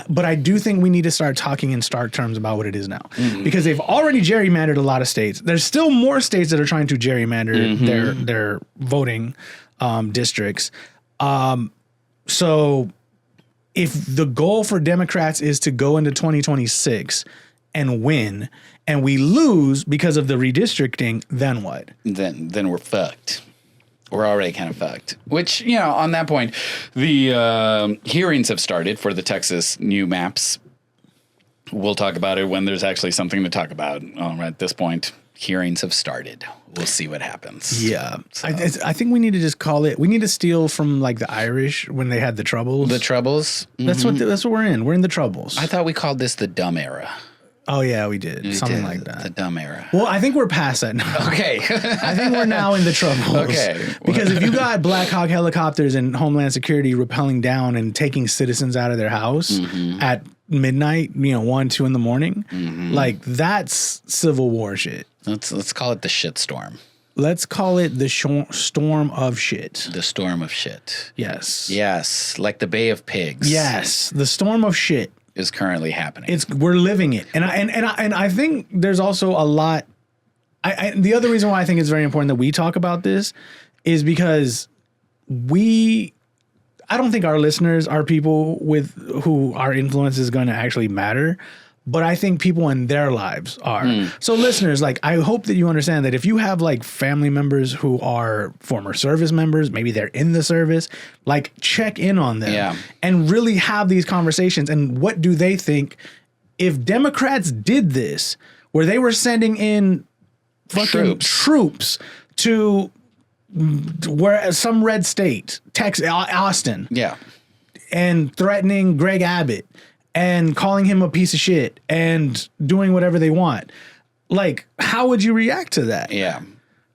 But I do think we need to start talking in stark terms about what it is now, because they've already gerrymandered a lot of states. There's still more states that are trying to gerrymander their voting districts. So if the goal for Democrats is to go into 2026 and win, and we lose because of the redistricting, then what? Then we're fucked. We're already kind of fucked. Which, on that point, the hearings have started for the Texas new maps. We'll talk about it when there's actually something to talk about. At this point, hearings have started. We'll see what happens. Yeah. So. I think we need to just call it, we need to steal from like the Irish when they had the Troubles. The Troubles? That's what we're in. We're in the Troubles. I thought we called this the dumb era. Oh, yeah, we did. Something like that. The dumb era. Well, I think we're past that now. Okay. I think we're now in the Troubles. Okay. Because if you got Black Hawk helicopters and Homeland Security rappelling down and taking citizens out of their house at midnight, 1, 2 in the morning, like that's civil war shit. Let's call it the shit storm. Let's call it the storm of shit. The storm of shit. Yes. Yes. Like the Bay of Pigs. Yes. The storm of shit is currently happening. We're living it. And I think there's also a lot. The other reason why I think it's very important that we talk about this is because I don't think our listeners are people with who our influence is going to actually matter. But I think people in their lives are. So listeners, like, I hope that you understand that if you have like family members who are former service members, maybe they're in the service, like check in on them and really have these conversations. And what do they think if Democrats did this, where they were sending in fucking troops to where some red state, Texas, Austin, and threatening Greg Abbott and calling him a piece of shit and doing whatever they want. Like, how would you react to that? Yeah.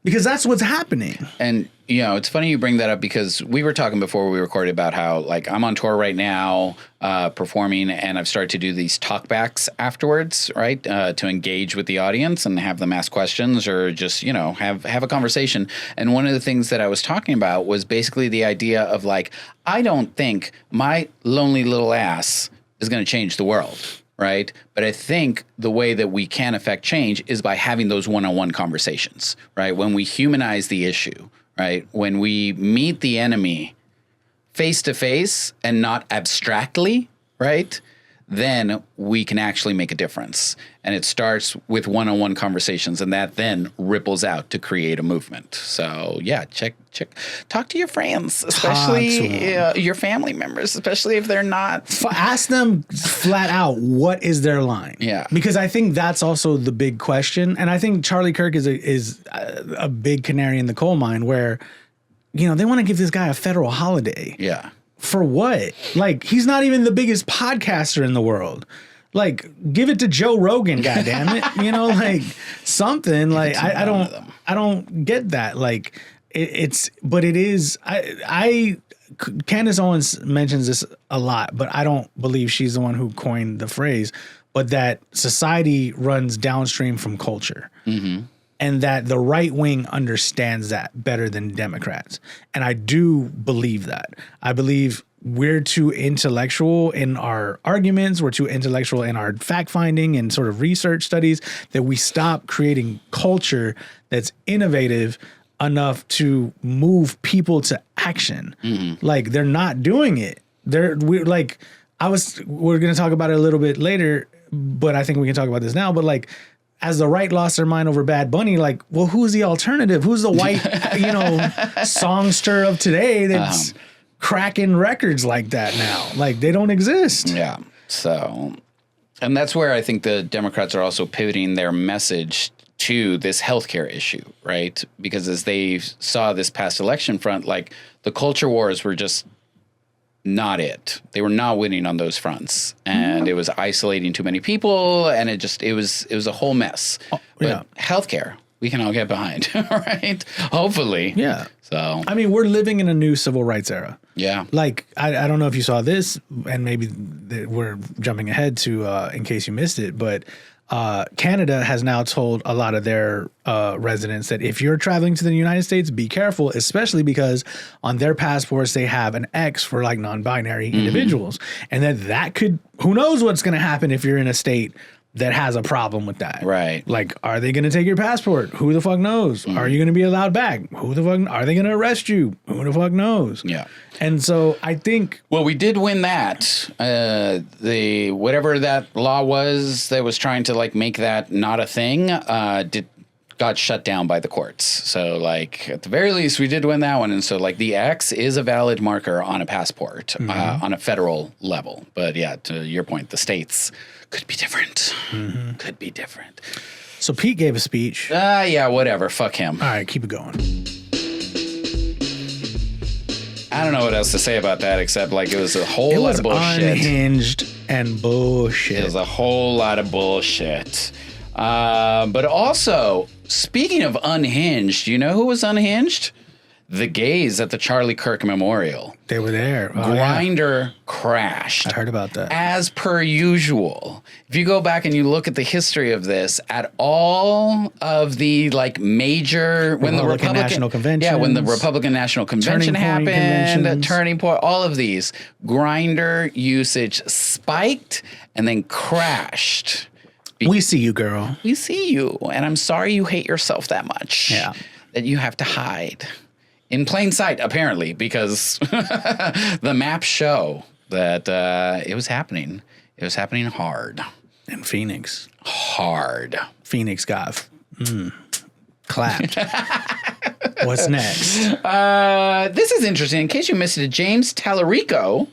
Because that's what's happening. And, it's funny you bring that up because we were talking before we recorded about how, like, I'm on tour right now performing, and I've started to do these talkbacks afterwards, right, to engage with the audience and have them ask questions or just, have a conversation. And one of the things that I was talking about was basically the idea of, like, I don't think my lonely little ass is going to change the world. right? But I think the way that we can affect change is by having those one-on-one conversations, right? When we humanize the issue, right? When we meet the enemy face to face and not abstractly, right? Then we can actually make a difference. And it starts with one-on-one conversations, and that then ripples out to create a movement. So yeah, talk to your friends, especially your family members, especially if they're not. Ask them flat out, what is their line? Yeah. Because I think that's also the big question. And I think Charlie Kirk is a big canary in the coal mine where, they want to give this guy a federal holiday. Yeah. For what? Like, he's not even the biggest podcaster in the world. Like, give it to Joe Rogan, goddammit. Like something. Like, I don't get that. Like, but it is. Candace Owens mentions this a lot, but I don't believe she's the one who coined the phrase. But that society runs downstream from culture. Mm-hmm. And that the right wing understands that better than Democrats. And I do believe that. I believe we're too intellectual in our arguments. We're too intellectual in our fact finding and sort of research studies that we stop creating culture that's innovative enough to move people to action. Mm-hmm. Like, they're not doing it. We're going to talk about it a little bit later, but I think we can talk about this now. But like, as the right lost their mind over Bad Bunny, like, well, who's the alternative? Who's the white, songster of today that's cracking records like that now? Like, they don't exist. Yeah. So, and that's where I think the Democrats are also pivoting their message to this healthcare issue, right? Because as they saw this past election front, like, the culture wars were just not it. They were not winning on those fronts, and it was isolating too many people, and it was a whole mess. But healthcare, we can all get behind, right? Hopefully. Yeah. So, I mean, we're living in a new civil rights era. Yeah. Like, I don't know if you saw this, and maybe we're jumping ahead to in case you missed it, but Canada has now told a lot of their residents that if you're traveling to the United States, be careful, especially because on their passports they have an X for like non-binary individuals, and that could, who knows what's going to happen if you're in a state that has a problem with that. Right. Like, are they going to take your passport? Who the fuck knows? Are you going to be allowed back? Who the fuck? Are they going to arrest you? Who the fuck knows? Yeah. And so I think, well, we did win that. The whatever that law was that was trying to like make that not a thing got shut down by the courts. So like at the very least we did win that one. And so like the X is a valid marker on a passport on a federal level. But yeah, to your point, the states could be different. Could be different. So Pete gave a speech. Yeah, whatever. Fuck him. All right, keep it going. I don't know what else to say about that except like it was a whole lot of bullshit. Unhinged and bullshit. It was a whole lot of bullshit. But also, speaking of unhinged, you know who was unhinged? The gays at the Charlie Kirk Memorial. They were there. Grindr crashed. I heard about that. As per usual. If you go back and you look at the history of this, at all of the like major when the Republican National Convention. Yeah, when the Republican National Convention happened, Turning Point, all of these, Grindr usage spiked and then crashed. We see you, girl. We see you. And I'm sorry you hate yourself that much. Yeah. That you have to hide. In plain sight, apparently, because the maps show that it was happening. It was happening hard. In Phoenix. Hard. Phoenix got clapped. What's next? This is interesting. In case you missed it, James Tallarico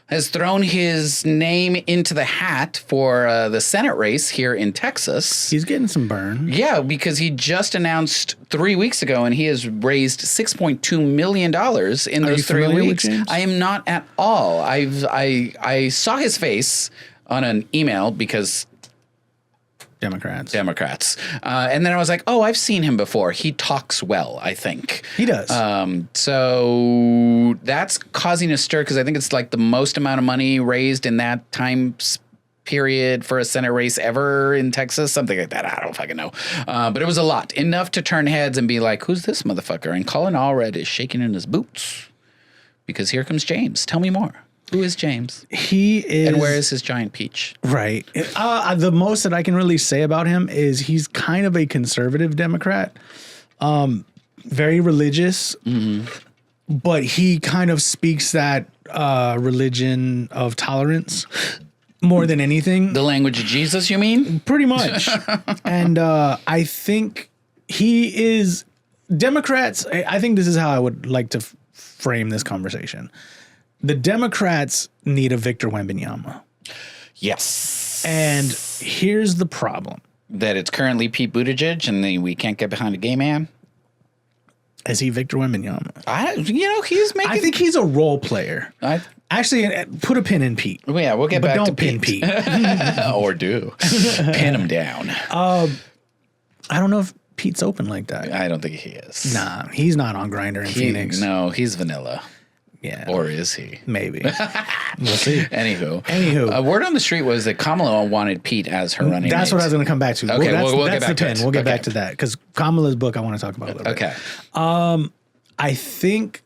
has thrown his name into the hat for the Senate race here in Texas. He's getting some burn. Yeah, because he just announced 3 weeks ago, and he has raised $6.2 million in those 3 weeks. I am not at all. I saw his face on an email because Democrats. And then I was like, oh, I've seen him before. He talks well, I think. He does. So that's causing a stir because I think it's like the most amount of money raised in that time period for a Senate race ever in Texas, something like that. I don't fucking know. But it was a lot. Enough to turn heads and be like, who's this motherfucker? And Colin Allred is shaking in his boots because here comes James. Tell me more. Who is James? He is. And where is his giant peach? Right. The most that I can really say about him is he's kind of a conservative Democrat, very religious, but he kind of speaks that religion of tolerance more than anything. The language of Jesus, you mean? Pretty much. And I think he is Democrats. I think this is how I would like to frame this conversation. The Democrats need a Victor Wembanyama. Yes. And here's the problem. That it's currently Pete Buttigieg and we can't get behind a gay man? Is he Victor Wembanyama? He's making... I think he's a role player. Actually, put a pin in Pete. Well, yeah, we'll get back to Pete. Pete. Or do. Pin him down. I don't know if Pete's open like that. I don't think he is. Nah, he's not on Grindr in Phoenix. No, he's vanilla. Yeah. Or is he? Maybe. We'll see. Anywho. Word on the street was that Kamala wanted Pete as her running That's mate. what I was going to come back to. Okay, we'll that's get back the to pin. it. We'll get back to that because Kamala's book I want to talk about a little bit. Okay. I think...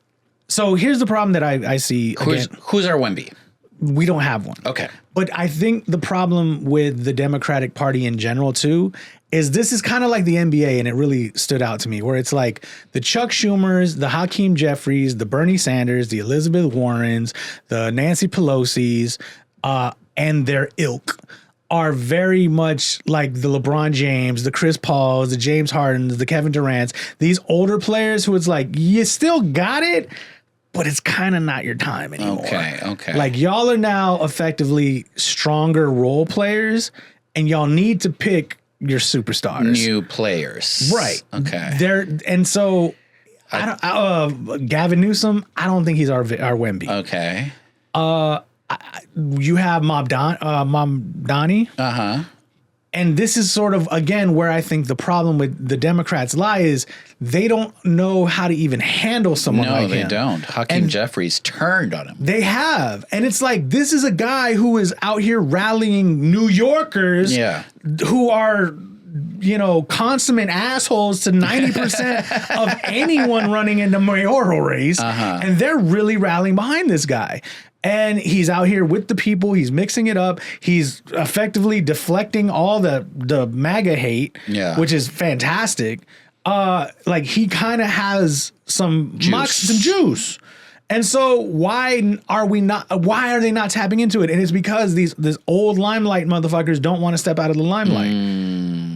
So here's the problem that I see. Who's our Wemby? We don't have one. Okay. But I think the problem with the Democratic Party in general, too, is this is kind of like the NBA, and it really stood out to me, where it's like the Chuck Schumers, the Hakeem Jeffries, the Bernie Sanders, the Elizabeth Warrens, the Nancy Pelosi's, and their ilk are very much like the LeBron James, the Chris Pauls, the James Hardens, the Kevin Durants, these older players who it's like, you still got it, but it's kind of not your time anymore. Okay. Like y'all are now effectively stronger role players, and y'all need to pick your superstars. New players. Right. Okay. And so Gavin Newsom, I don't think he's our Wemby. Okay. You have Mamdani. Uh-huh. And this is sort of, again, where I think the problem with the Democrats lie is they don't know how to even handle someone like him. No, they don't. Hakeem Jeffries turned on him. They have. And it's like, this is a guy who is out here rallying New Yorkers who are, consummate assholes to 90% of anyone running in the mayoral race. Uh-huh. And they're really rallying behind this guy. And he's out here with the people. He's mixing it up. He's effectively deflecting all the MAGA hate, which is fantastic. Like he kind of has some juice. And so why are they not tapping into it? And it's because these old limelight motherfuckers don't want to step out of the limelight.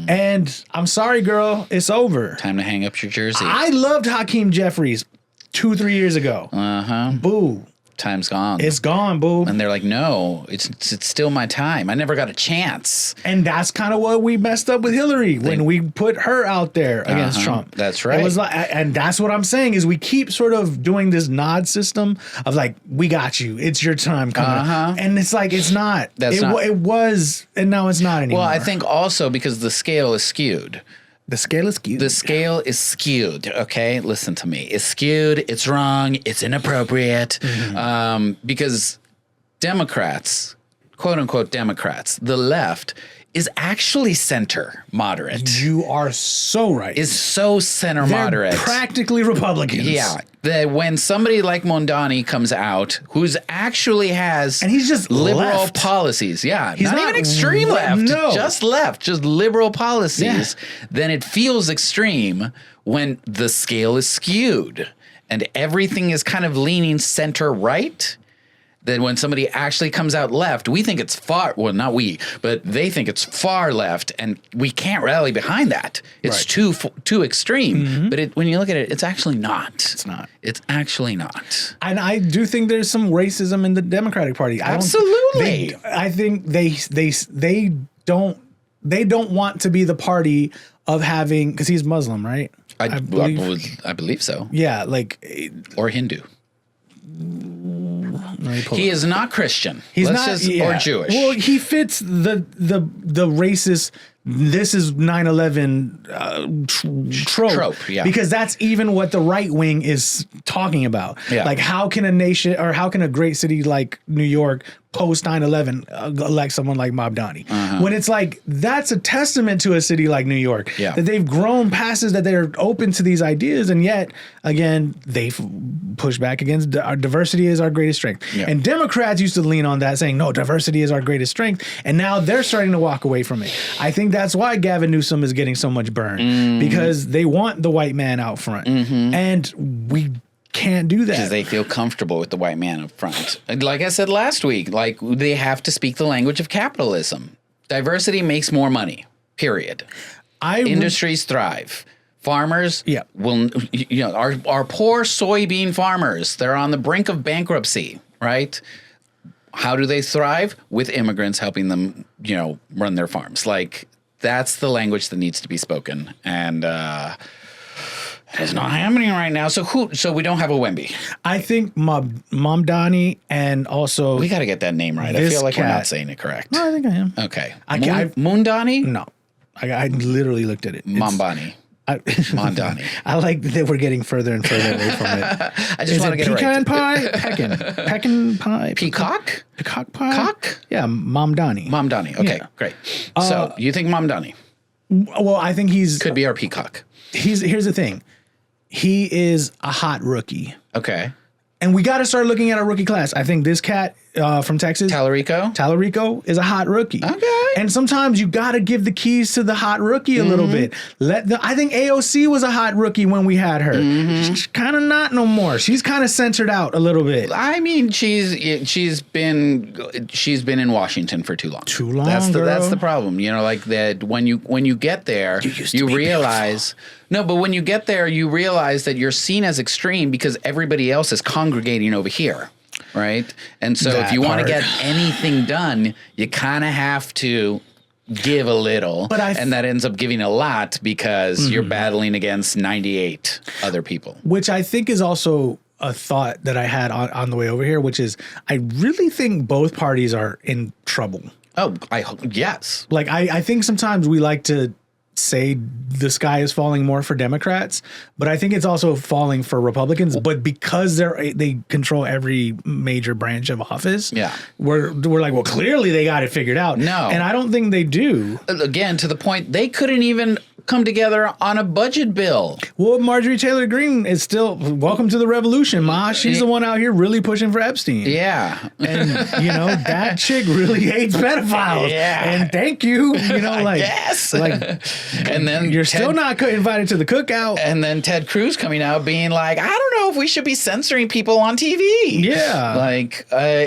And I'm sorry, girl, it's over. Time to hang up your jersey. I loved Hakeem Jeffries 2-3 years ago. Uh-huh. Boo. Time's gone. It's gone, boo. And they're like, no, it's still my time. I never got a chance. And that's kind of what we messed up with Hillary when we put her out there against Trump. That's right. It was like, and that's what I'm saying is we keep sort of doing this nod system of like, we got you. It's your time coming. And it's like, it's not. It was, and now it's not anymore. Well, I think also because the scale is skewed. The scale is skewed. The scale is skewed, okay? Listen to me. It's skewed, it's wrong, it's inappropriate. Because Democrats, quote unquote Democrats, the left is actually center moderate. You are so right. Is so center moderate. Practically Republicans. Yeah. That when somebody like Mondani comes out, who's actually has and he's just liberal left. Policies, he's not even extreme left, just left, just liberal policies, then it feels extreme when the scale is skewed and everything is kind of leaning center right. That when somebody actually comes out left, we think it's far, well, not we, but they think it's far left, and we can't rally behind that. It's too extreme. But when you look at it, it's actually not. It's not. It's actually not. And I do think there's some racism in the Democratic Party. Absolutely. I think they don't want to be the party of having, because he's Muslim, right? I believe so. Yeah, like. Or Hindu. He is not Christian. He's not or Jewish. Well, he fits the racist. This is 9/11 trope. Because that's even what the right wing is talking about. Yeah. Like, how can a nation or how can a great city like New York post 9/11 elect someone like Mamdani? When it's like that's a testament to a city like New York that they've grown past this, that they're open to these ideas, and yet again they've push back against our diversity is our greatest strength. Yeah. And Democrats used to lean on that, saying, no, diversity is our greatest strength. And now they're starting to walk away from it. I think that's why Gavin Newsom is getting so much burn, because they want the white man out front. And we can't do that. Because they feel comfortable with the white man up front. Like I said last week, like they have to speak the language of capitalism. Diversity makes more money, period. Industries thrive. Farmers will, our poor soybean farmers, they're on the brink of bankruptcy, right? How do they thrive? With immigrants helping them, run their farms. Like, that's the language that needs to be spoken. And it's not happening right now. So we don't have a Wemby. I think Mamdani and also... We got to get that name right. I feel like we're not saying it correct. No, I think I am. Okay. Mundani? No. I literally looked at it. Mambani. Mondani. I like that we're getting further and further away from it. I just want to get it pecan right. Pie? Pecan pie? Peacock? Peacock pie? Cock? Yeah, Mamdani. Mamdani. Okay, great. So you think Mamdani? Well, I think he's... Could be our peacock. Here's the thing. He is a hot rookie. Okay. And we got to start looking at our rookie class. I think this cat from Texas, Tallarico, is a hot rookie. Okay. And sometimes you got to give the keys to the hot rookie a little bit. I think AOC was a hot rookie when we had her. She's kind of not no more. She's kind of censored out a little bit. I mean, she's been in Washington for too long. That's the problem. Like that when you get there, you realize. No, but when you get there, you realize that you're seen as extreme because everybody else is congregating over here, right? And so if you want to get anything done, you kind of have to give a little, and that ends up giving a lot because you're battling against 98 other people. Which I think is also a thought that I had on the way over here, which is I really think both parties are in trouble. Oh, yes. Like, I think sometimes we like to say the sky is falling more for Democrats, but I think it's also falling for Republicans. But because they control every major branch of office, we're like, well, clearly they got it figured out. No, and I don't think they do. Again, to the point, they couldn't even come together on a budget bill. Well, Marjorie Taylor Greene is still welcome to the revolution, Ma. She's the one out here really pushing for Epstein. Yeah, and that chick really hates pedophiles. Yeah, and thank you. Yes. And then you're still not invited to the cookout. And then Ted Cruz coming out being like, I don't know if we should be censoring people on TV. Yeah,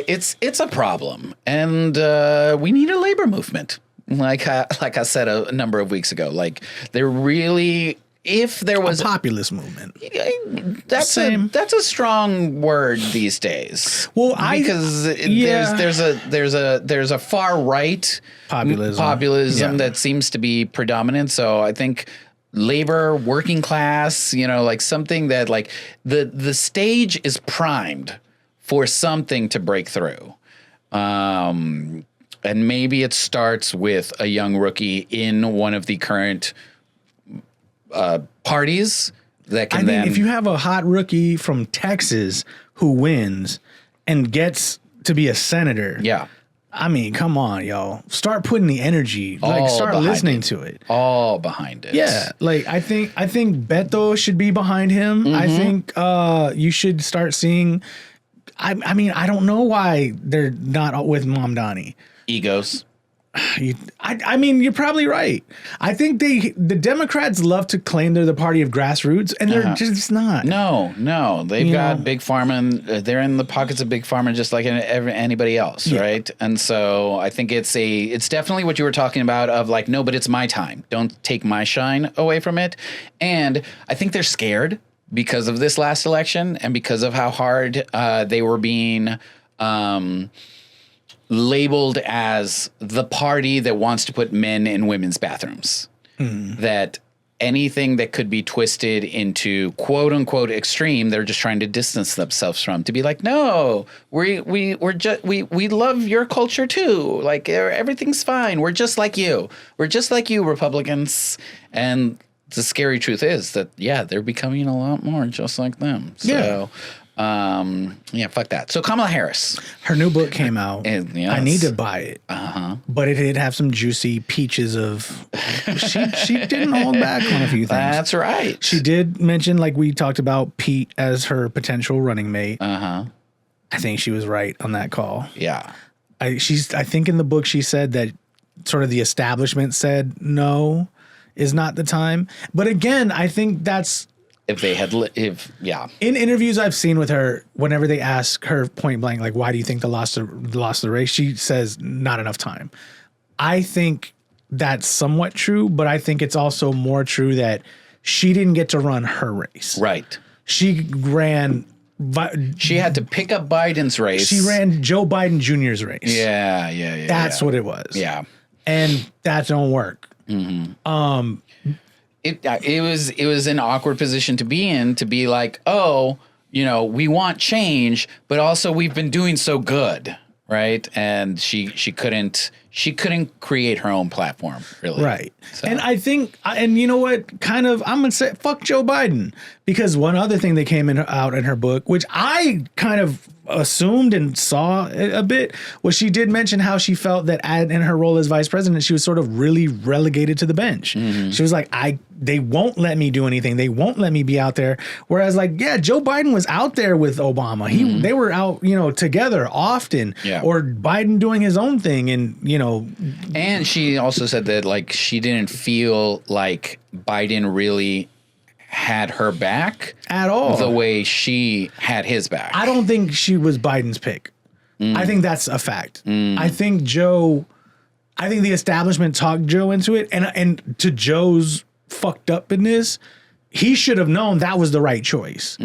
it's a problem, and we need a labor movement. Like I said a number of weeks ago, like there really, if there was a populist movement, that's a strong word these days. Well, there's a far right populism that seems to be predominant. So I think labor, working class, like something that like the stage is primed for something to break through. And maybe it starts with a young rookie in one of the current parties that can if you have a hot rookie from Texas who wins and gets to be a senator. Yeah. I mean, come on, y'all. Start putting the energy. Start listening to it. All behind it. Yeah. I think Beto should be behind him. I think you should start seeing. I mean, I don't know why they're not with Mamdani. Egos. I mean, you're probably right. I think the Democrats love to claim they're the party of grassroots, and they're just not. No. They've got Big Pharma, and they're in the pockets of Big Pharma just like anybody else, right? And so I think it's definitely what you were talking about of like, no, but it's my time. Don't take my shine away from it. And I think they're scared because of this last election and because of how hard they were being labeled as the party that wants to put men in women's bathrooms. That anything that could be twisted into quote unquote extreme, they're just trying to distance themselves from, to be like, no, we love your culture too. Like everything's fine. We're just like you. We're just like you, Republicans. And the scary truth is that, they're becoming a lot more just like them. So Yeah, fuck that. So Kamala Harris. Her new book came out. Yes. I need to buy it. But it did have some juicy peaches of. She didn't hold back on a few things. That's right. She did mention, like we talked about, Pete as her potential running mate. I think she was right on that call. Yeah. I think in the book she said that sort of the establishment said no is not the time. But again, I think that's. If they had, in interviews I've seen with her, whenever they ask her point blank, like, why do you think they lost the race? She says, not enough time. I think that's somewhat true, but I think it's also more true that she didn't get to run her race. Right. She ran. She had to pick up Biden's race. She ran Joe Biden Jr.'s race. Yeah. That's what it was. Yeah. And that don't work. It was an awkward position to be in, to be like, oh, we want change, but also we've been doing so good, right? And she couldn't create her own platform, really. Right. So. And I think, and you know what, I'm going to say, fuck Joe Biden. Because one other thing that came out in her book, which I kind of assumed and saw a bit, was she did mention how she felt that in her role as vice president, she was sort of really relegated to the bench. She was like, they won't let me do anything. They won't let me be out there. Whereas, like, yeah, Joe Biden was out there with Obama. They were out, together often. Yeah. Or Biden doing his own thing, and And she also said that, like, she didn't feel like Biden really had her back at all the way she had his back. I don't think she was Biden's pick. I think that's a fact. I think the establishment talked Joe into it, and to Joe's fucked upness, he should have known that was the right choice.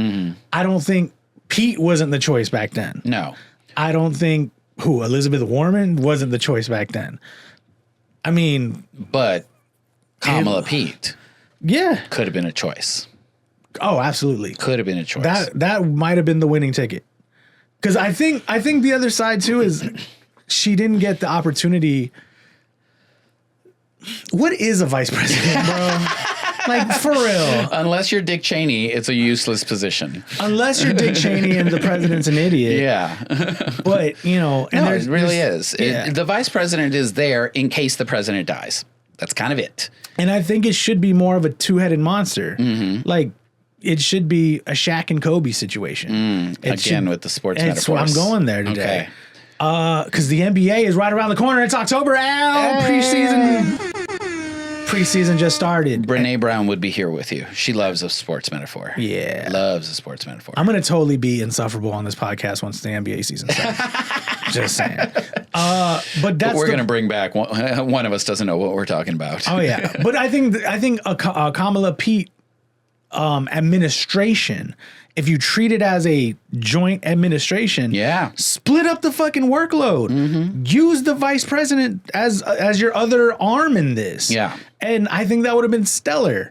I don't think Pete wasn't the choice back then. No. I don't think Elizabeth Warren wasn't the choice back then. I mean, but Kamala Pete. Yeah. Could have been a choice. Oh, absolutely. Could have been a choice. That might have been the winning ticket. Because I think the other side too is she didn't get the opportunity. What is a vice president, bro? Like, for real. Unless you're Dick Cheney, it's a useless position. Unless you're Dick Cheney and the president's an idiot. Yeah. But, and no, it really is. Yeah. The vice president is there in case the president dies. That's kind of it. And I think it should be more of a two-headed monster. Like, it should be a Shaq and Kobe situation. Again, with the sports metaphors. I'm going there today. Okay. Because the NBA is right around the corner. It's October. Preseason just started. Brene Brown would be here with you. She loves a sports metaphor. Yeah. Loves a sports metaphor. I'm going to totally be insufferable on this podcast once the NBA season starts. Just saying. But we're going to bring back one of us doesn't know what we're talking about. Oh, yeah. But I think a Kamala Pete administration, if you treat it as a joint administration, split up the fucking workload. Use the vice president as your other arm in this. Yeah. And I think that would have been stellar.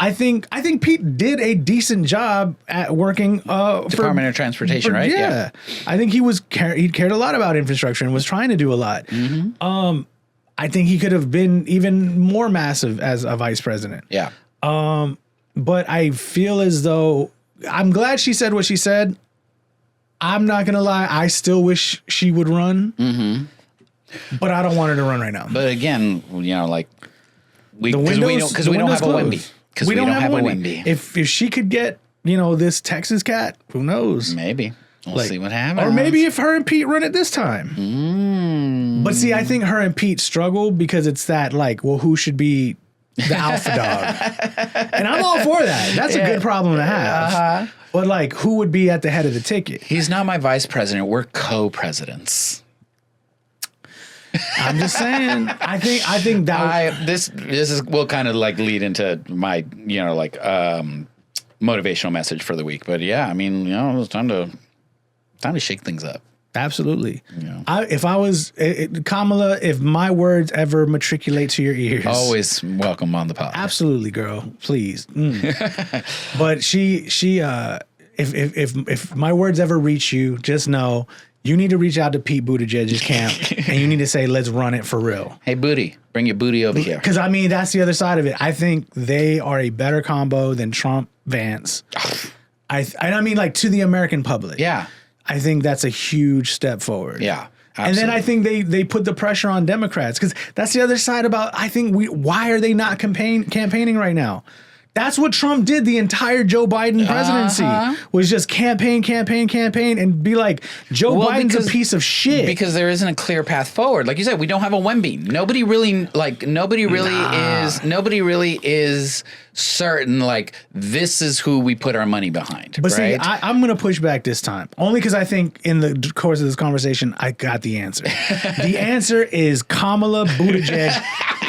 I think Pete did a decent job at working Department of Transportation, right? Yeah. I think he cared a lot about infrastructure and was trying to do a lot. I think he could have been even more massive as a vice president. Yeah. But I feel as though I'm glad she said what she said. I'm not going to lie. I still wish she would run. But I don't want her to run right now. But again, like, because we don't have a Wemby. Because we don't have a Wemby. If she could get, this Texas cat, who knows? Maybe. We'll see what happens. Or maybe if her and Pete run it this time. But see, I think her and Pete struggle because it's that, like, well, who should be the alpha dog? And I'm all for that. That's a good problem to have. But, like, who would be at the head of the ticket? He's not my vice president. We're co-presidents. I'm just saying. I think that this will kind of like lead into my motivational message for the week. But yeah, I mean, it's time to shake things up. Absolutely. Yeah. If I was Kamala, if my words ever matriculate to your ears, always welcome on the pod. Absolutely, girl. Please. But if my words ever reach you, just know. You need to reach out to Pete Buttigieg's camp, and you need to say, let's run it for real. Hey, Booty, bring your booty over here. Because, I mean, that's the other side of it. I think they are a better combo than Trump, Vance. I mean, like, to the American public. Yeah. I think that's a huge step forward. Yeah. Absolutely. And then I think they put the pressure on Democrats, because that's the other side about, I think, why are they not campaigning right now? That's what Trump did the entire Joe Biden presidency, was just campaign, and be like, Joe Biden's a piece of shit. Because there isn't a clear path forward. Like you said, we don't have a Wemby. Nobody really is certain, like, this is who we put our money behind. But right? see, I'm going to push back this time, only because I think in the course of this conversation, I got the answer. The answer is Kamala Buttigieg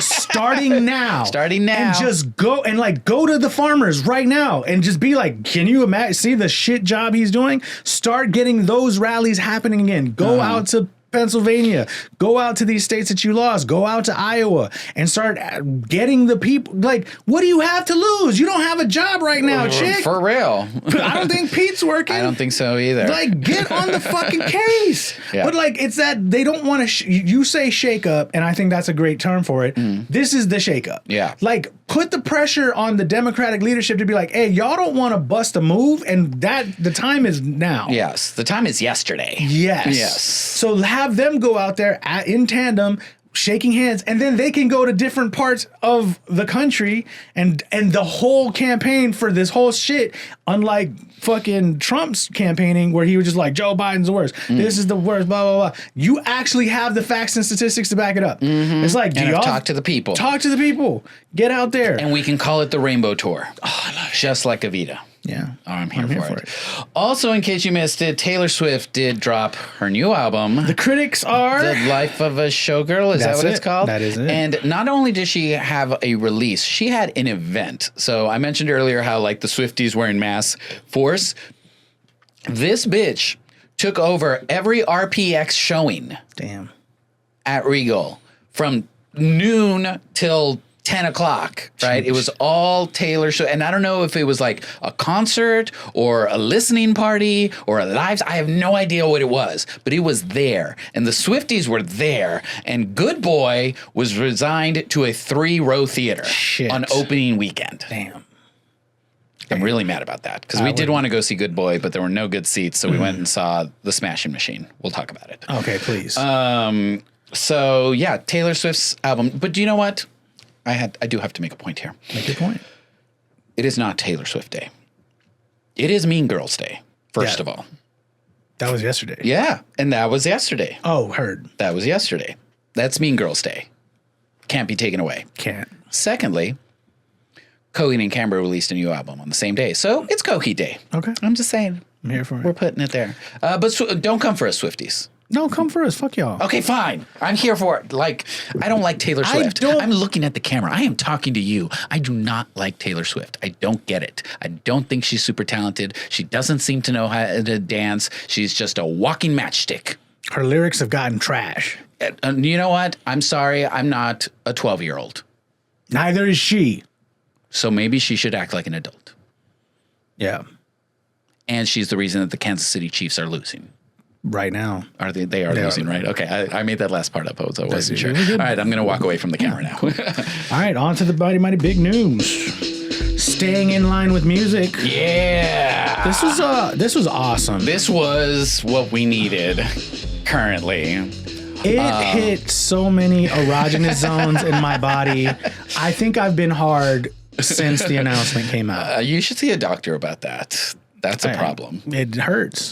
starting now. And just go to the farmers right now and just be like, can you imagine, see the shit job he's doing? Start getting those rallies happening again. Go out to Pennsylvania, go out to these states that you lost, go out to Iowa and start getting the people. Like, what do you have to lose? You don't have a job right now, chick. For real. I don't think Pete's working. I don't think so either. Like, get on the fucking case. Yeah. But like, it's that they don't want to, you say shake up, and I think that's a great term for it. This is the shake up. Yeah. Like, put the pressure on the Democratic leadership to be like, hey, y'all don't want to bust a move, and that the time is now. Yes. The time is yesterday. Yes. So have them go out there in tandem, shaking hands, and then they can go to different parts of the country and the whole campaign for this whole shit, unlike fucking Trump's campaigning where he was just like, Joe Biden's the worst. This is the worst, blah, blah, blah. You actually have the facts and statistics to back it up. It's like, do y'all talk to the people. Talk to the people. Get out there. And we can call it the Rainbow Tour. Oh, I love it. Just like Evita. Yeah. Oh, I'm here for it. Also, in case you missed it, Taylor Swift did drop her new album. The critics are... The Life of a Showgirl. Is that what it's called? That is it. And not only did she have a release, she had an event. So I mentioned earlier how, like, the Swifties were in mass force. This bitch took over every RPX showing. Damn. At Regal from noon till 10 o'clock, right? Jeez. It was all Taylor show. And I don't know if it was like a concert or a listening party or a live. I have no idea what it was, but it was there. And the Swifties were there. And Good Boy was resigned to a 3-row theater on opening weekend. Damn. I'm really mad about that because we did want to go see Good Boy, but there were no good seats. So we went and saw The Smashing Machine. We'll talk about it. Okay, please. So yeah, Taylor Swift's album. But do you know what? I do have to make a point here. Make your point. It is not Taylor Swift Day. It is Mean Girls Day, first of all. That was yesterday. Yeah, and that was yesterday. Oh, heard. That was yesterday. That's Mean Girls Day. Can't be taken away. Can't. Secondly, Coheed and Cambria released a new album on the same day. So it's Coheed Day. Okay. I'm just saying. I'm here for it. We're putting it there. But don't come for us, Swifties. No, come for us. Fuck y'all. Okay, fine. I'm here for it. Like, I don't like Taylor Swift. I'm looking at the camera. I am talking to you. I do not like Taylor Swift. I don't get it. I don't think she's super talented. She doesn't seem to know how to dance. She's just a walking matchstick. Her lyrics have gotten trash. You know what? I'm sorry. I'm not a 12-year-old. Neither is she. So maybe she should act like an adult. Yeah. And she's the reason that the Kansas City Chiefs are losing. Right now. Are they? They are losing, right? Okay, I made that last part up. I wasn't sure. All right, I'm going to walk away from the camera now. All right, on to the mighty big news. Staying in line with music. Yeah. This was awesome. This was what we needed currently. It hit so many erogenous zones in my body. I think I've been hard since the announcement came out. You should see a doctor about that. That's a problem. It hurts.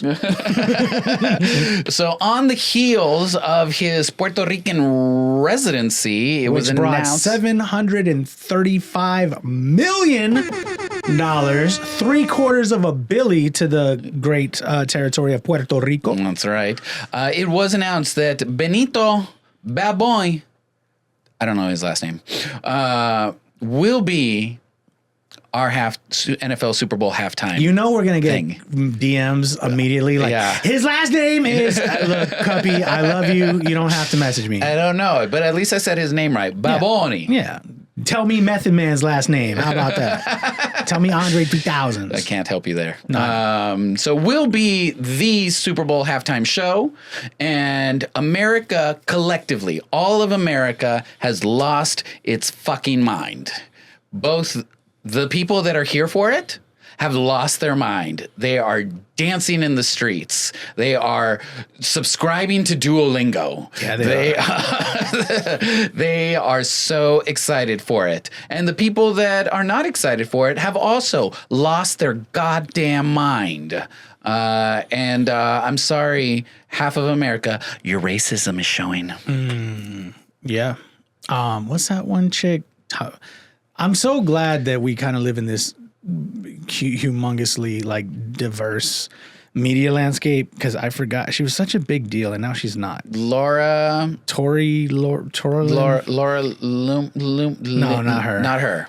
So on the heels of his Puerto Rican residency, it was announced $735 million, 3/4 of a billy to the great territory of Puerto Rico. That's right. It was announced that Benito Baboy, I don't know his last name, will be our NFL Super Bowl halftime. You know we're going to get DMs immediately. Like, his last name is, look, Cuppy, I love you. You don't have to message me. I don't know, but at least I said his name right. Baboni. Yeah. Tell me Method Man's last name. How about that? Tell me Andre 3000. I can't help you there. No. So we'll be the Super Bowl halftime show, and America collectively, all of America has lost its fucking mind. Both the people that are here for it have lost their mind. They are dancing in the streets. They are subscribing to Duolingo. Yeah, They are so excited for it. And the people that are not excited for it have also lost their goddamn mind. I'm sorry, half of America, your racism is showing. Yeah. What's that one chick? I'm so glad that we kind of live in this humongously like diverse media landscape, because I forgot she was such a big deal and now she's not. Laura Loom. No, not her. Not her.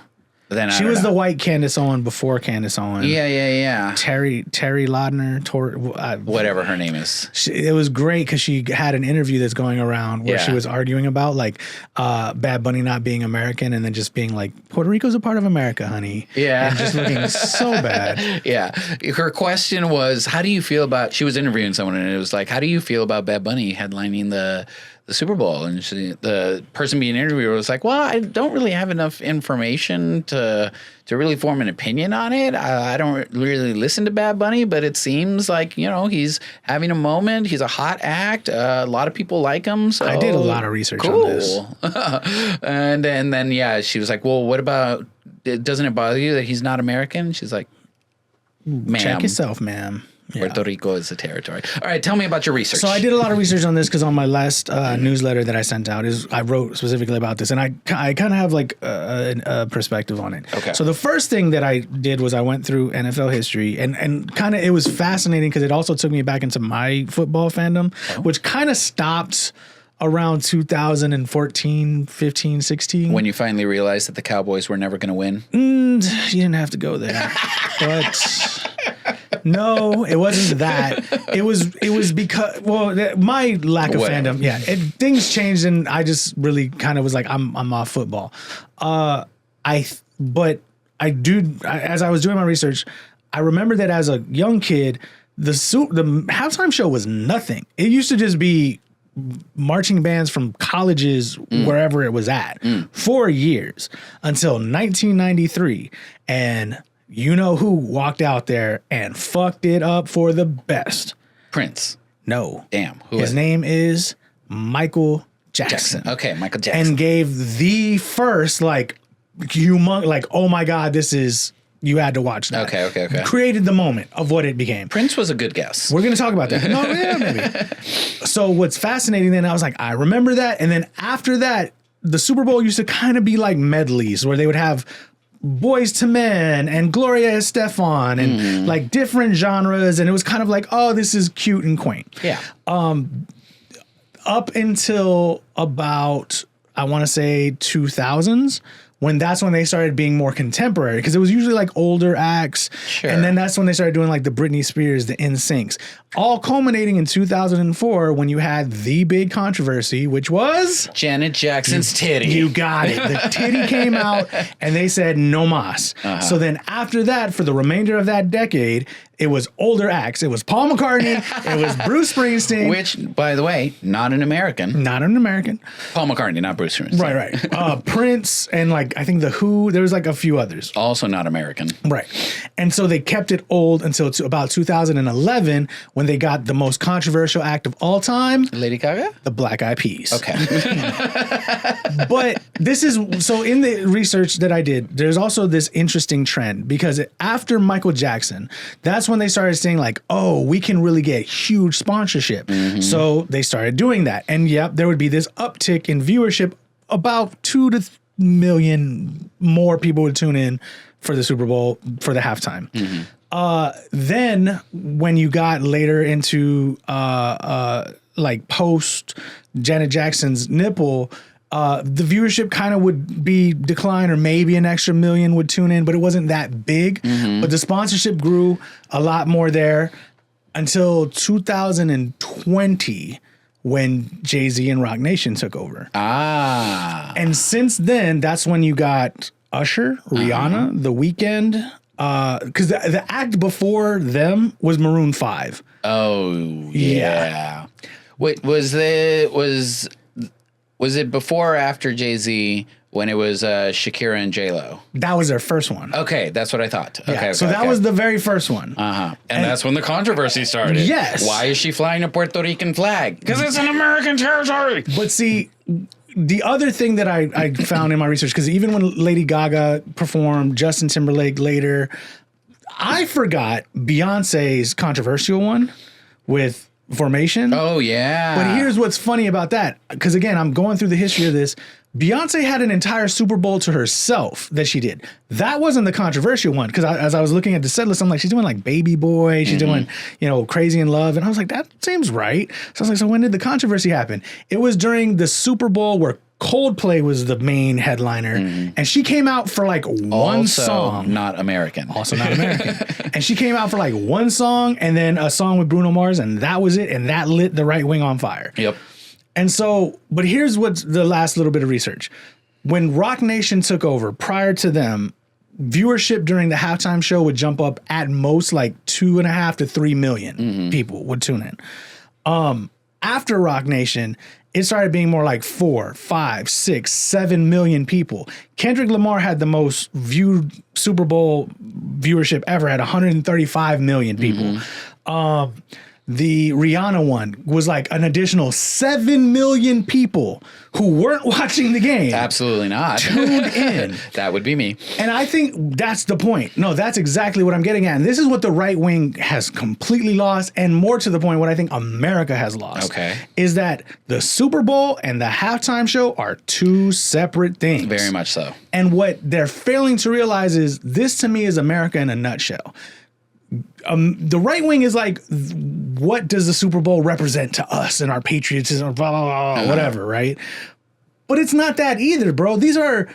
Then she was the white Candace Owen before Candace Owen. Yeah. Terry Laudner, whatever her name is. It was great because she had an interview that's going around where she was arguing about like Bad Bunny not being American and then just being like, Puerto Rico's a part of America, honey. Yeah. And just looking so bad. Yeah. Her question was, how do you feel about, she was interviewing someone and it was like, how do you feel about Bad Bunny headlining the Super Bowl? And the person being interviewed was like, well, I don't really have enough information to really form an opinion on it. I don't really listen to Bad Bunny, but it seems like, he's having a moment. He's a hot act. A lot of people like him. So I did a lot of research on this. and then, she was like, well, what about, doesn't it bother you that he's not American? She's like, ma'am. Check yourself, ma'am. Yeah. Puerto Rico is a territory. All right, tell me about your research. So I did a lot of research on this because on my last newsletter that I sent out I wrote specifically about this, and I kind of have like a perspective on it. Okay. So the first thing that I did was I went through NFL history, and kind of it was fascinating because it also took me back into my football fandom, which kind of stopped around 2014, 15, 16. When you finally realized that the Cowboys were never going to win? You didn't have to go there. But no, it wasn't that. It was because, my lack of fandom. Yeah, things changed, and I just really kind of was like, I'm off football. As I was doing my research, I remember that as a young kid, the halftime show was nothing. It used to just be marching bands from colleges wherever it was at for years until 1993, and you know who walked out there and fucked it up for the best? Prince. No. Damn. His name is Michael Jackson. Okay, Michael Jackson. And gave the first oh my God, this is, you had to watch that. Okay. Created the moment of what it became. Prince was a good guess. We're going to talk about that. No, yeah, maybe. So what's fascinating then, I was like, I remember that. And then after that, the Super Bowl used to kind of be like medleys where they would have Boys to Men and Gloria Estefan and like different genres. And it was kind of like, oh, this is cute and quaint. Yeah. Up until about, I want to say 2000s, that's when they started being more contemporary, because it was usually like older acts. Sure. And then that's when they started doing like the Britney Spears, the NSYNCs, all culminating in 2004 when you had the big controversy, which was Janet Jackson's titty. You got it. The titty came out and they said no mas. So then after that, for the remainder of that decade, it was older acts. It was Paul McCartney. It was Bruce Springsteen. Which, by the way, not an American. Not an American. Paul McCartney, not Bruce Springsteen. Right. Prince and like I think The Who. There was like a few others. Also not American. Right. And so they kept it old until about 2011 when they got the most controversial act of all time. Lady Gaga? The Black Eyed Peas. Okay. But this is, so in the research that I did, there's also this interesting trend because after Michael Jackson, that's when they started saying like, oh, we can really get huge sponsorship. So they started doing that. And yep, there would be this uptick in viewership. About 2 to 3 million more people would tune in for the Super Bowl for the halftime. Then when you got later into like post Janet Jackson's nipple, the viewership kind of would be decline, or maybe an extra million would tune in, but it wasn't that big. But the sponsorship grew a lot more there until 2020 when Jay-Z and Roc Nation took over. And since then, that's when you got Usher, Rihanna, The Weeknd, because the act before them was Maroon 5. Oh, yeah. Wait, was Was it before or after Jay-Z when it was Shakira and J-Lo? That was their first one. Okay, that's what I thought. Yeah, Okay, so that was the very first one. Uh-huh. And that's when the controversy started. Yes. Why is she flying a Puerto Rican flag? Because it's an American territory. But see, the other thing that I found in my research, because even when Lady Gaga performed, Justin Timberlake later, I forgot Beyonce's controversial one with Formation. Oh, yeah. But here's what's funny about that. Because again, I'm going through the history of this. Beyonce had an entire Super Bowl to herself that she did. That wasn't the controversial one. Because as I was looking at the set list, I'm like, she's doing like Baby Boy. She's doing, Crazy in Love. And I was like, that seems right. So I was like, so when did the controversy happen? It was during the Super Bowl where Coldplay was the main headliner, and she came out for like one song. Not American. Also not American. And she came out for like one song and then a song with Bruno Mars, and that was it. And that lit the right wing on fire. Yep. And so, but here's what's the last little bit of research. When Rock Nation took over, prior to them, viewership during the halftime show would jump up at most like 2.5 to 3 million people would tune in. After Rock Nation, it started being more like 4, 5, 6, 7 million people. Kendrick Lamar had the most viewed Super Bowl viewership ever at 135 million people. The Rihanna one was like an additional 7 million people who weren't watching the game. Absolutely not. Tuned in. That would be me. And I think that's the point. No, that's exactly what I'm getting at. And this is what the right wing has completely lost. And more to the point, what I think America has lost. Okay. Is that the Super Bowl and the halftime show are two separate things. Very much so. And what they're failing to realize is this to me is America in a nutshell. The right wing is like, what does the Super Bowl represent to us and our patriotism, blah, blah, blah, whatever, right? But it's not that either, bro. These are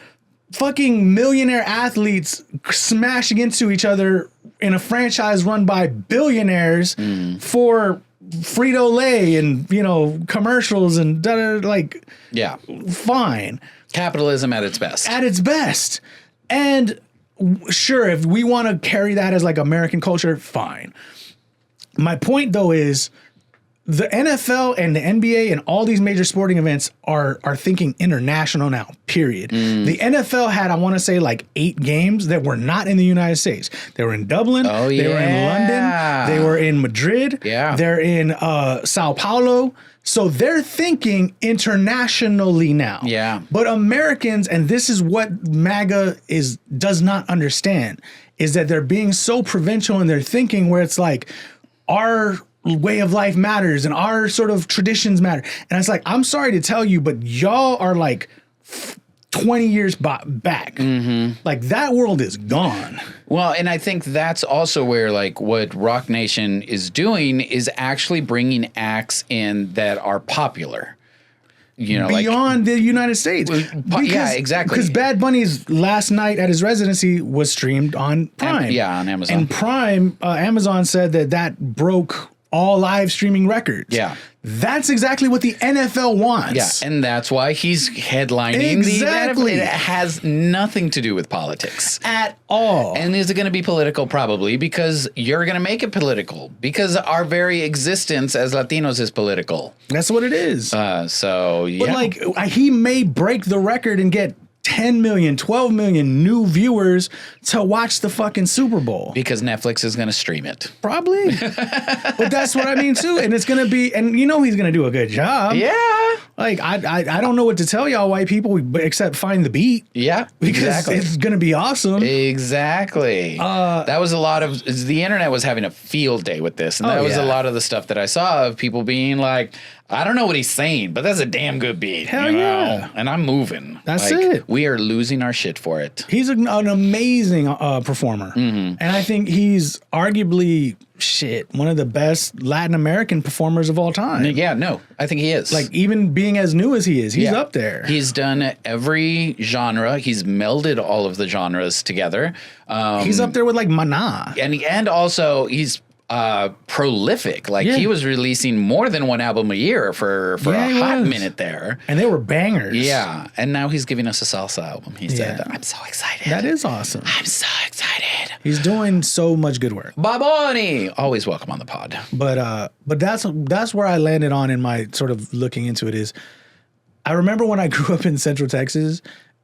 fucking millionaire athletes smashing into each other in a franchise run by billionaires for Frito-Lay and, commercials and like, yeah, fine. Capitalism at its best. At its best. And sure, if we want to carry that as like American culture, fine. My point though is the NFL and the NBA and all these major sporting events are thinking international now, period. The NFL had, I want to say, like 8 games that were not in the United States. They were in Dublin. Oh, They were in London. They were in Madrid. Yeah. They're in Sao Paulo. So they're thinking internationally now. Yeah. But Americans, and this is what MAGA does not understand, is that they're being so provincial in their thinking where it's like our way of life matters and our sort of traditions matter. And it's like, I'm sorry to tell you, but y'all are like 20 years back. Like that world is gone. Well, and I think that's also where like what Rock Nation is doing is actually bringing acts in that are popular. Beyond the United States. Yeah, exactly. Because Bad Bunny's last night at his residency was streamed on Prime. On Amazon. And Prime, Amazon said that broke all live streaming records. Yeah. That's exactly what the NFL wants. Yeah, and that's why he's headlining Exactly. It has nothing to do with politics. At all. And is it going to be political? Probably, because you're going to make it political. Because our very existence as Latinos is political. That's what it is. So, yeah. But like, he may break the record and get 10 million, 12 million new viewers to watch the fucking Super Bowl. Because Netflix is going to stream it. Probably. But that's what I mean, too. And it's going to be, and he's going to do a good job. Yeah. Like, I don't know what to tell y'all white people except find the beat. Yeah, because exactly. it's going to be awesome. Exactly. That was a lot of, the internet was having a field day with this. And that was a lot of the stuff that I saw of people being like, I don't know what he's saying, but that's a damn good beat. Hell yeah. And I'm moving. That's it. We are losing our shit for it. He's an amazing performer. And I think he's arguably, one of the best Latin American performers of all time. Yeah, no, I think he is. Like, even being as new as he is, he's up there. He's done every genre. He's melded all of the genres together. He's up there with, like, Maná. And also, he's prolific. Like, he was releasing more than one album a year for a hot minute there. And they were bangers. Yeah. And now he's giving us a salsa album. He said, I'm so excited. That is awesome. I'm so excited. He's doing so much good work. Baboni! Always welcome on the pod. But that's where I landed on in my sort of looking into it is I remember when I grew up in Central Texas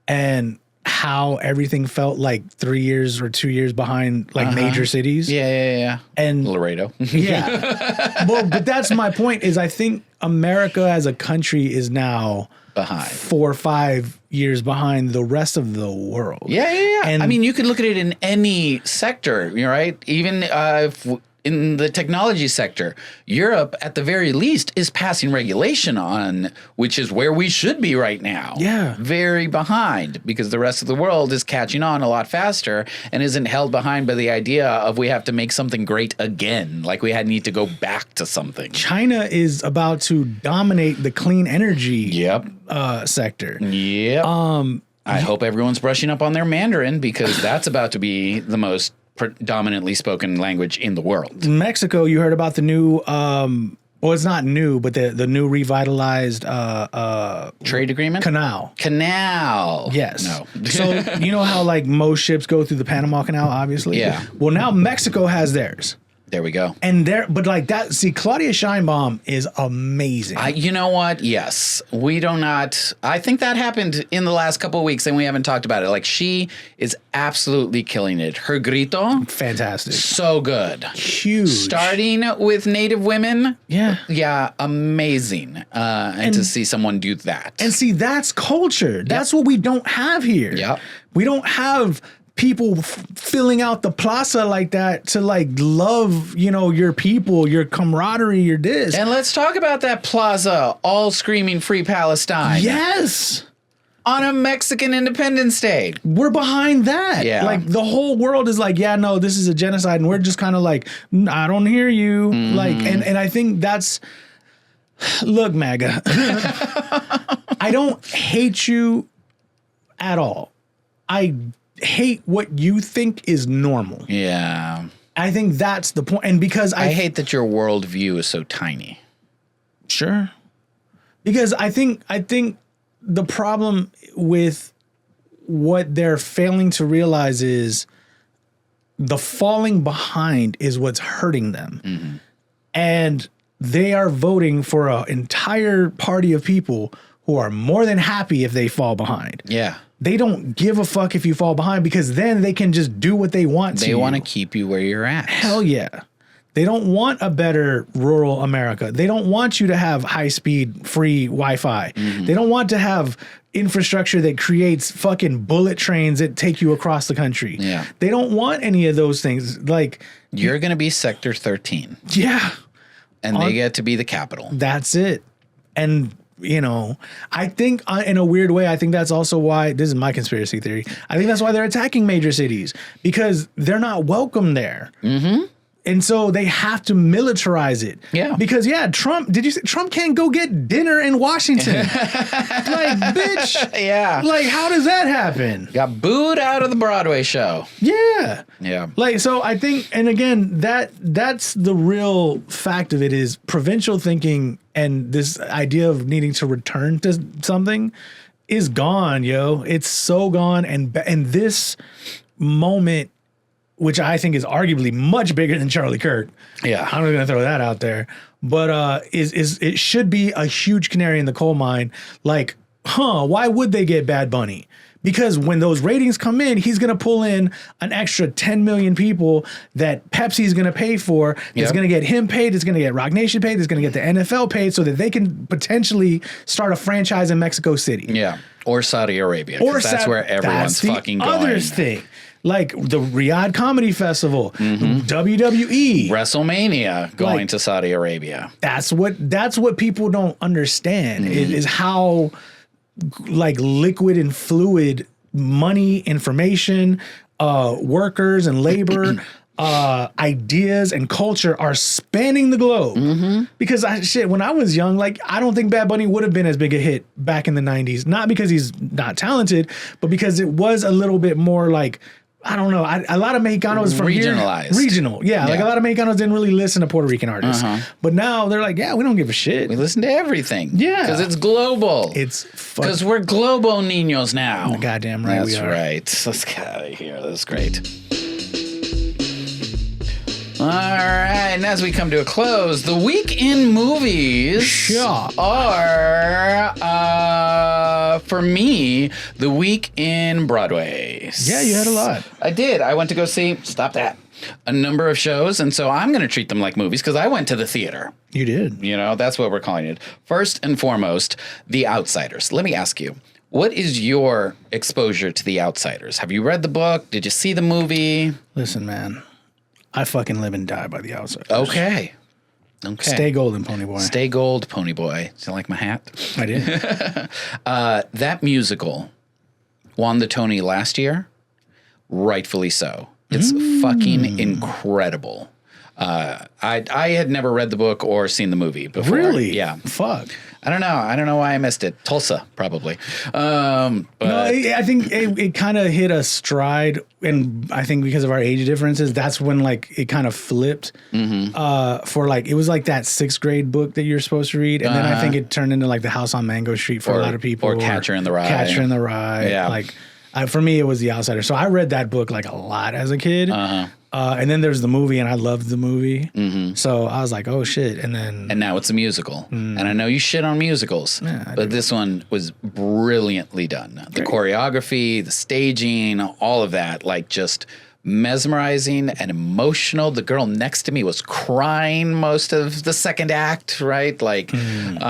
and how everything felt like 3 years or 2 years behind like major cities. Yeah. And Laredo. yeah. Well, but that's my point is I think America as a country is now behind 4 or 5 years behind the rest of the world. Yeah. And I mean, you could look at it in any sector, right? Even in the technology sector, Europe, at the very least, is passing regulation on, which is where we should be right now. Yeah. Very behind, because the rest of the world is catching on a lot faster and isn't held behind by the idea of we have to make something great again, like we need to go back to something. China is about to dominate the clean energy sector. Yep. I hope everyone's brushing up on their Mandarin, because that's about to be the most predominantly spoken language in the world. Mexico, you heard about the new, well, it's not new, but the new revitalized trade agreement? Canal. Yes. No. So you know how like most ships go through the Panama Canal, obviously? Yeah. Well, now Mexico has theirs. There we go. And but like that, see, Claudia Sheinbaum is amazing. You know what? Yes. I think that happened in the last couple of weeks and we haven't talked about it. Like, she is absolutely killing it. Her grito. Fantastic. So good. Huge. Starting with Native women. Yeah. Yeah. Amazing. And to see someone do that. And see, that's culture. That's what we don't have here. Yep. We don't have people filling out the plaza like that to like love, your people, your camaraderie, your this. And let's talk about that plaza all screaming Free Palestine. Yes. On a Mexican Independence Day. We're behind that. Yeah. Like the whole world is like, yeah, no, this is a genocide. And we're just kind of like, I don't hear you. Like, and I think that's, look, MAGA, I don't hate you at all. I hate what you think is normal. Yeah. I think that's the point. And because I hate that your worldview is so tiny. Sure. Because I think the problem with what they're failing to realize is the falling behind is what's hurting them. Mm-hmm. And they are voting for an entire party of people who are more than happy if they fall behind. Yeah. They don't give a fuck if you fall behind, because then they can just do what they want to. They want to keep you where you're at. Hell yeah. They don't want a better rural America. They don't want you to have high-speed free Wi-Fi. Mm-hmm. They don't want to have infrastructure that creates fucking bullet trains that take you across the country. Yeah. They don't want any of those things. Like, you're going to be Sector 13. Yeah. And they get to be the capital. That's it. And I think in a weird way, I think that's also why, this is my conspiracy theory, I think that's why they're attacking major cities, because they're not welcome there. Mm-hmm. And so they have to militarize it. Yeah. Because, Trump, did you say Trump can't go get dinner in Washington? Like, bitch. Yeah. Like, how does that happen? Got booed out of the Broadway show. Yeah. Yeah. Like, so I think, and again, that's the real fact of it, is provincial thinking and this idea of needing to return to something is gone, yo. It's so gone. And this moment, which I think is arguably much bigger than Charlie Kirk. Yeah. I'm not going to throw that out there. But it should be a huge canary in the coal mine. Like, why would they get Bad Bunny? Because when those ratings come in, he's going to pull in an extra 10 million people that Pepsi's going to pay for. It's going to get him paid. It's going to get Rock Nation paid. It's going to get the NFL paid so that they can potentially start a franchise in Mexico City. Yeah. Or Saudi Arabia. Or that's where everyone's fucking going. Other thing. Like the Riyadh Comedy Festival, WWE, WrestleMania going to Saudi Arabia. That's what people don't understand is how like liquid and fluid money, information, workers and labor, ideas and culture are spanning the globe. Mm-hmm. Because when I was young, like I don't think Bad Bunny would have been as big a hit back in the 90s. Not because he's not talented, but because it was a little bit more like, I don't know. A lot of Mexicanos from regionalized. Here, regional. Yeah, like a lot of Mexicanos didn't really listen to Puerto Rican artists. But now they're like, yeah, we don't give a shit. We listen to everything. Yeah. Because it's global. It's because we're global niños now. Goddamn right we are. That's right. Let's get out of here. That's great. All right, and as we come to a close, the week in movies are for me, the week in Broadway. Yeah, you had a lot. I did. I went to go see, stop that, a number of shows. And so I'm going to treat them like movies because I went to the theater. You did. You know, that's what we're calling it. First and foremost, The Outsiders. Let me ask you, what is your exposure to The Outsiders? Have you read the book? Did you see the movie? Listen, man, I fucking live and die by The Outsiders. Okay. Stay golden, pony boy. Stay gold, pony boy. Do you like my hat? I did. That musical won the Tony last year, rightfully so. It's fucking incredible. I had never read the book or seen the movie before. Really? Yeah. Fuck. I don't know why I missed it. Tulsa, probably. But No, I think it kind of hit a stride, and I think because of our age differences, that's when like it kind of flipped. For like it was like that 6th grade book that you're supposed to read, and then I think it turned into like The House on Mango Street for a lot of people, or Catcher in the Rye. Catcher in the Rye. Yeah. Like for me, it was The Outsider. So I read that book like a lot as a kid. And then there's the movie, and I loved the movie. So I was like, oh shit. And now it's a musical. And I know you shit on musicals, but this one was brilliantly done. The choreography, the staging, all of that, like just mesmerizing and emotional. The girl next to me was crying most of the second act, right? Like it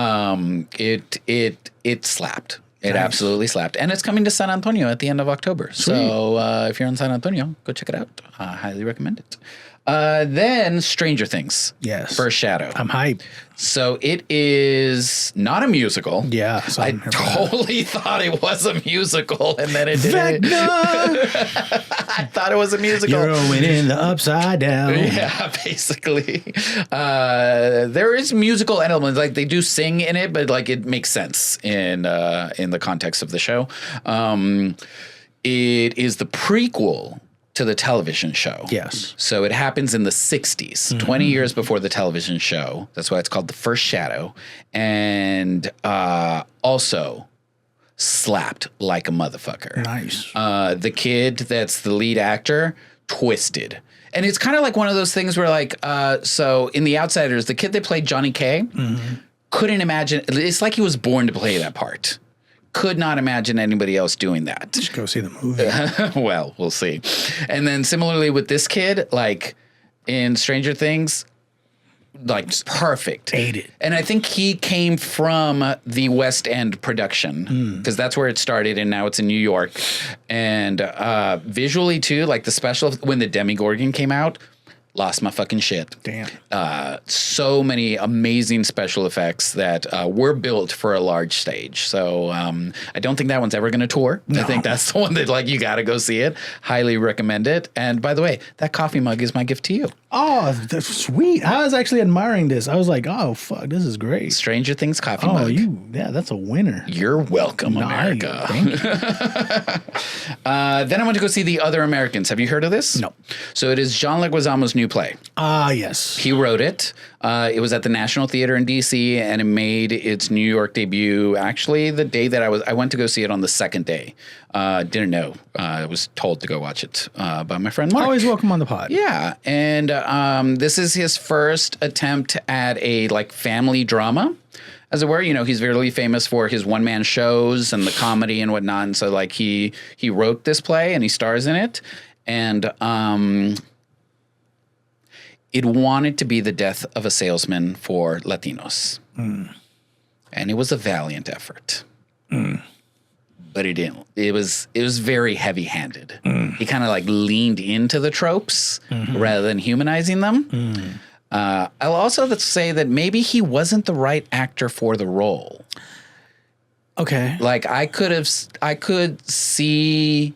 slapped. It absolutely slapped. And it's coming to San Antonio at the end of October. Sweet. So if you're in San Antonio, go check it out. I highly recommend it. Then Stranger Things. Yes. First Shadow. I'm hyped. So it is not a musical. Yeah. So I totally thought it was a musical, and then it didn't. I thought it was a musical. You're going in the upside down. Yeah, basically. There is musical elements, like they do sing in it, but like it makes sense in the context of the show. It is the prequel to the television show. Yes. So it happens in the 60s, 20 years before the television show. That's why it's called The First Shadow. And also slapped like a motherfucker. Nice. The kid that's the lead actor, twisted. And it's kind of like one of those things where like, so in The Outsiders, the kid that played Johnny K couldn't imagine, it's like he was born to play that part. Could not imagine anybody else doing that. Just go see the movie. Well, we'll see. And then similarly with this kid, like in Stranger Things, like perfect. Ate it. And I think he came from the West End production because that's where it started, and now it's in New York. And visually too, like the special, when the Demogorgon came out, lost my fucking shit. Damn. So many amazing special effects that were built for a large stage. So I don't think that one's ever going to tour. No. I think that's the one that like you got to go see it. Highly recommend it. And by the way, that coffee mug is my gift to you. Oh, that's sweet. I was actually admiring this. I was like, oh, fuck, this is great. Stranger Things coffee mug. Yeah, that's a winner. You're welcome, America. Thank you. Then I went to go see The Other Americans. Have you heard of this? No. So it is John Leguizamo's new play. Yes. He wrote it. It was at the National Theater in D.C. and it made its New York debut actually the day that I went to go see it on the second day. Didn't know. I was told to go watch it by my friend Mark. Always welcome on the pod. Yeah, and this is his first attempt at a like family drama, as it were. You know, he's very famous for his one-man shows and the comedy and whatnot. And so like he wrote this play and he stars in it, and it wanted to be the death of a salesman for Latinos. And it was a valiant effort. But it didn't. It was very heavy-handed. He kind of like leaned into the tropes rather than humanizing them. I'll also say that maybe he wasn't the right actor for the role. Okay. Like I could see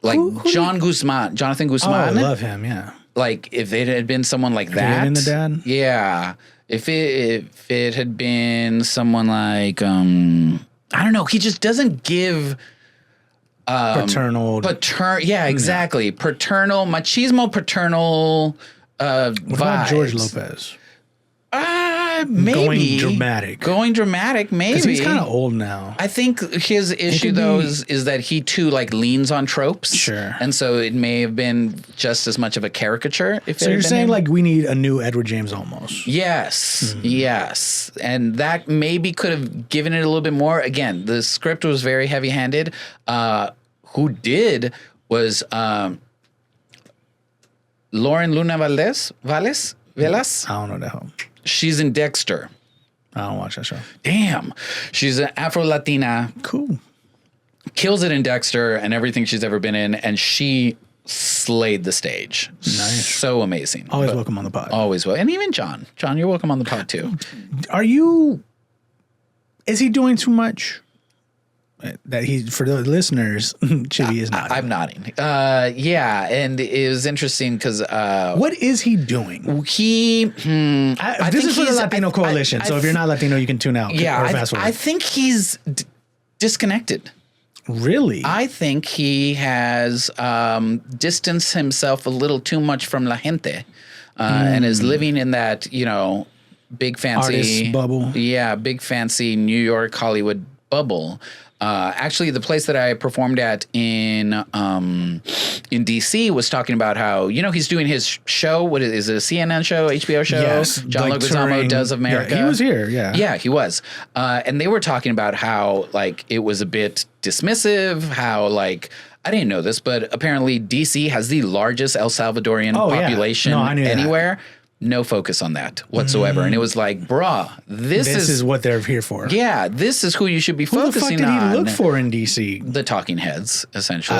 like Jonathan Guzman. Oh, I love him, yeah. Like if it had been someone like that, in the dad? Yeah. If it had been someone like I don't know, he just doesn't give paternal. Yeah, exactly. Paternal, machismo, paternal what vibes. about George Lopez? Maybe going dramatic. Going dramatic, maybe. Because he's kind of old now. I think his issue though is that he too like leans on tropes. Sure. And so it may have been just as much of a caricature. So you're saying like we need a new Edward James Olmos? Yes. Yes. And that maybe could have given it a little bit more. Again, the script was very heavy-handed. Who did was Lauren Luna Velas? I don't know that hell. She's in Dexter. I don't watch that show. Damn. She's an Afro-Latina. Cool. Kills it in Dexter and everything she's ever been in. And she slayed the stage. Nice. So amazing. Always welcome on the pod. Always welcome. And even John. John, you're welcome on the pod too. Is he doing too much? That he, for the listeners, Chibby is nodding. I'm nodding. Yeah, and it was interesting because what is he doing? This is for the Latino coalition, so if you're not Latino, you can tune out. Yeah, or fast forward. I think he's disconnected. Really? I think he has distanced himself a little too much from la gente, and is living in that big fancy artist bubble. Yeah, big fancy New York Hollywood bubble. Actually, the place that I performed at in DC was talking about how he's doing his show. What is it? A CNN show, HBO show? Yes, John Leguizamo does of America. Yeah, he was here. Yeah, he was. And they were talking about how it was a bit dismissive. How I didn't know this, but apparently DC has the largest El Salvadorian population anywhere. That. No focus on that whatsoever. And it was like, bruh, this is what they're here for. Yeah, this is who you should be focusing on. Who the fuck did he look for in DC? The talking heads, essentially.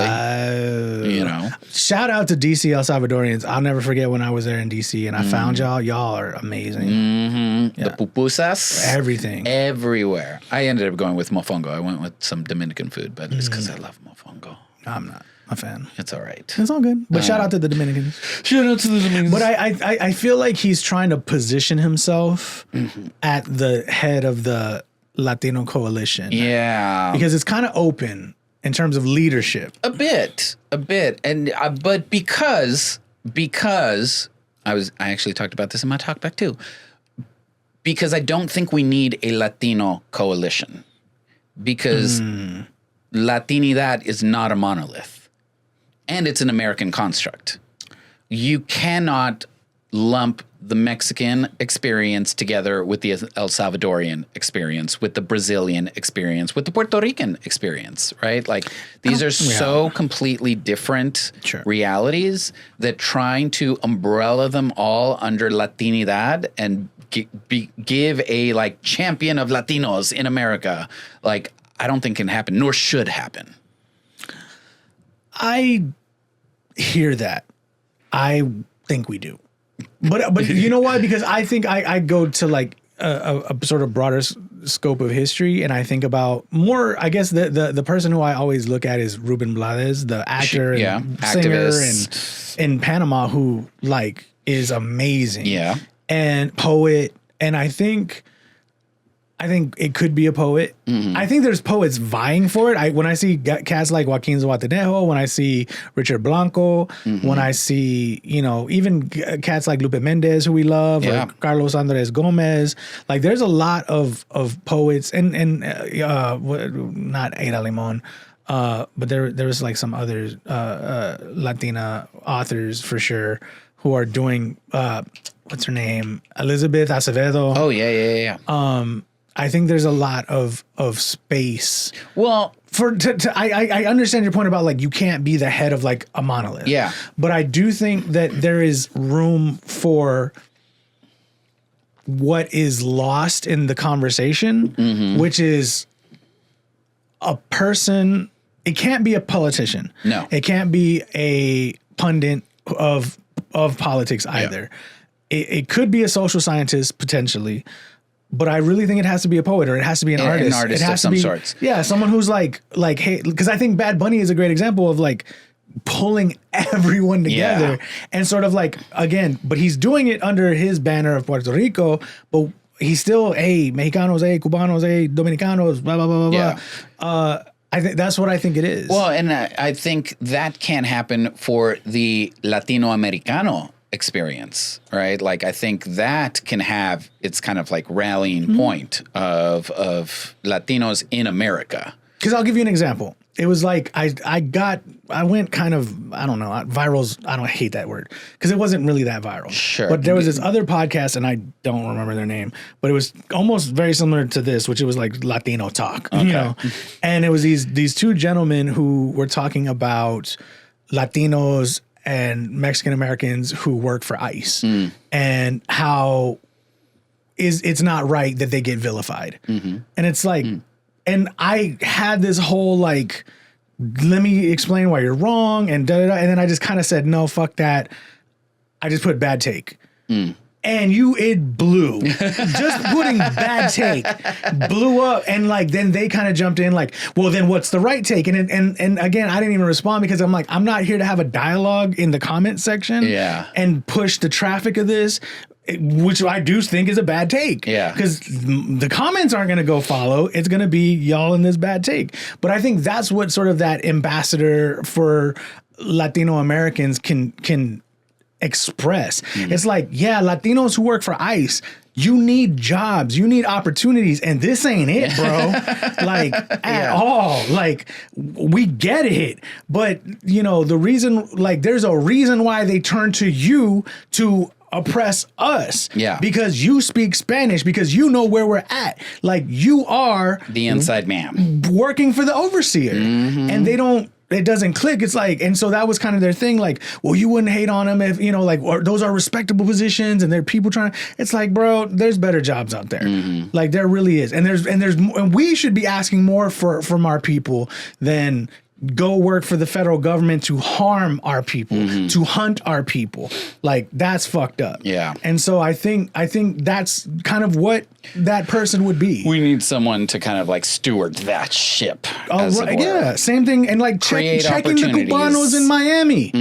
Shout out to DC El Salvadorians. I'll never forget when I was there in DC and I found y'all. Y'all are amazing. Mm-hmm. Yeah. The pupusas. Everything. Everywhere. I ended up going with mofongo. I went with some Dominican food, but it's because I love mofongo. I'm not a fan. It's all right. It's all good. But shout out to the Dominicans. Shout out to the Dominicans. But I feel like he's trying to position himself at the head of the Latino coalition. Yeah. Because it's kind of open in terms of leadership. A bit. And but because I actually talked about this in my talk back too. Because I don't think we need a Latino coalition. Because Latinidad is not a monolith. And it's an American construct. You cannot lump the Mexican experience together with the El Salvadorian experience, with the Brazilian experience, with the Puerto Rican experience, right? These are so completely different realities that trying to umbrella them all under Latinidad and give a champion of Latinos in America, I don't think can happen, nor should happen. I hear that. I think we do. But you know why? Because I think I go to a sort of broader scope of history, and I think about more, I guess the person who I always look at is Ruben Blades, the actor and singer in Panama who is amazing. Yeah. And poet. And I think it could be a poet. Mm-hmm. I think there's poets vying for it. When I see cats like Joaquin Zawatenejo, when I see Richard Blanco, when I see, even cats like Lupe Mendez, who we love, or Carlos Andres Gomez, there's a lot of poets and not Ada Limon, but there was some other Latina authors for sure who are doing, what's her name? Elizabeth Acevedo. Oh, yeah. I think there's a lot of space. Well, I understand your point about you can't be the head of a monolith. Yeah. But I do think that there is room for what is lost in the conversation, which is a person. It can't be a politician. No. It can't be a pundit of politics either. Yeah. It could be a social scientist potentially. But I really think it has to be a poet or it has to be an artist. An artist it has of some sorts. Yeah, someone who's hey, because I think Bad Bunny is a great example of pulling everyone together and sort of again, but he's doing it under his banner of Puerto Rico, but he's still, hey, Mexicanos, hey, Cubanos, hey, Dominicanos, blah, blah, blah, blah, blah. I think that's what I think it is. Well, and I think that can happen for the Latino Americano experience, right? Like, I think that can have its kind of like rallying point of Latinos in America. Because I'll give you an example. It was like I went kind of, I don't know, virals. I hate that word because it wasn't really that viral. Sure. But there was this other podcast and I don't remember their name, but it was almost very similar to this, which it was like Latino talk, you know? And it was these two gentlemen who were talking about Latinos and Mexican Americans who work for ICE and how it's not right that they get vilified. And it's like, and I had this whole like, let me explain why you're wrong and da da da. And then I just kind of said, no, fuck that. I just put bad take. And it blew. Just putting bad take blew up. And like, then they kind of jumped in like, well, then what's the right take? And again, I didn't even respond because I'm like, I'm not here to have a dialogue in the comment section and push the traffic of this, which I do think is a bad take. Yeah. Because the comments aren't going to go follow. It's going to be y'all in this bad take. But I think that's what sort of that ambassador for Latino Americans can express. It's like, yeah, Latinos who work for ICE, you need jobs, you need opportunities, and this ain't it, bro. Like at all. Like we get it, but you know the reason. Like there's a reason why they turn to you to oppress us. Yeah. Because you speak Spanish, because you know where we're at. Like you are the inside man working for the overseer, and they don't. It doesn't click. It's like, and so that was kind of their thing. Like, well, you wouldn't hate on them if, you know, like, or those are respectable positions and there are people trying. It's like, bro, there's better jobs out there. Like there really is. And we should be asking more from our people than go work for the federal government to harm our people, to hunt our people. Like that's fucked up. Yeah. And so I think that's kind of what that person would be. We need someone to kind of like steward that ship. Oh, right. Yeah. Same thing. And like checking the Cubanos in Miami.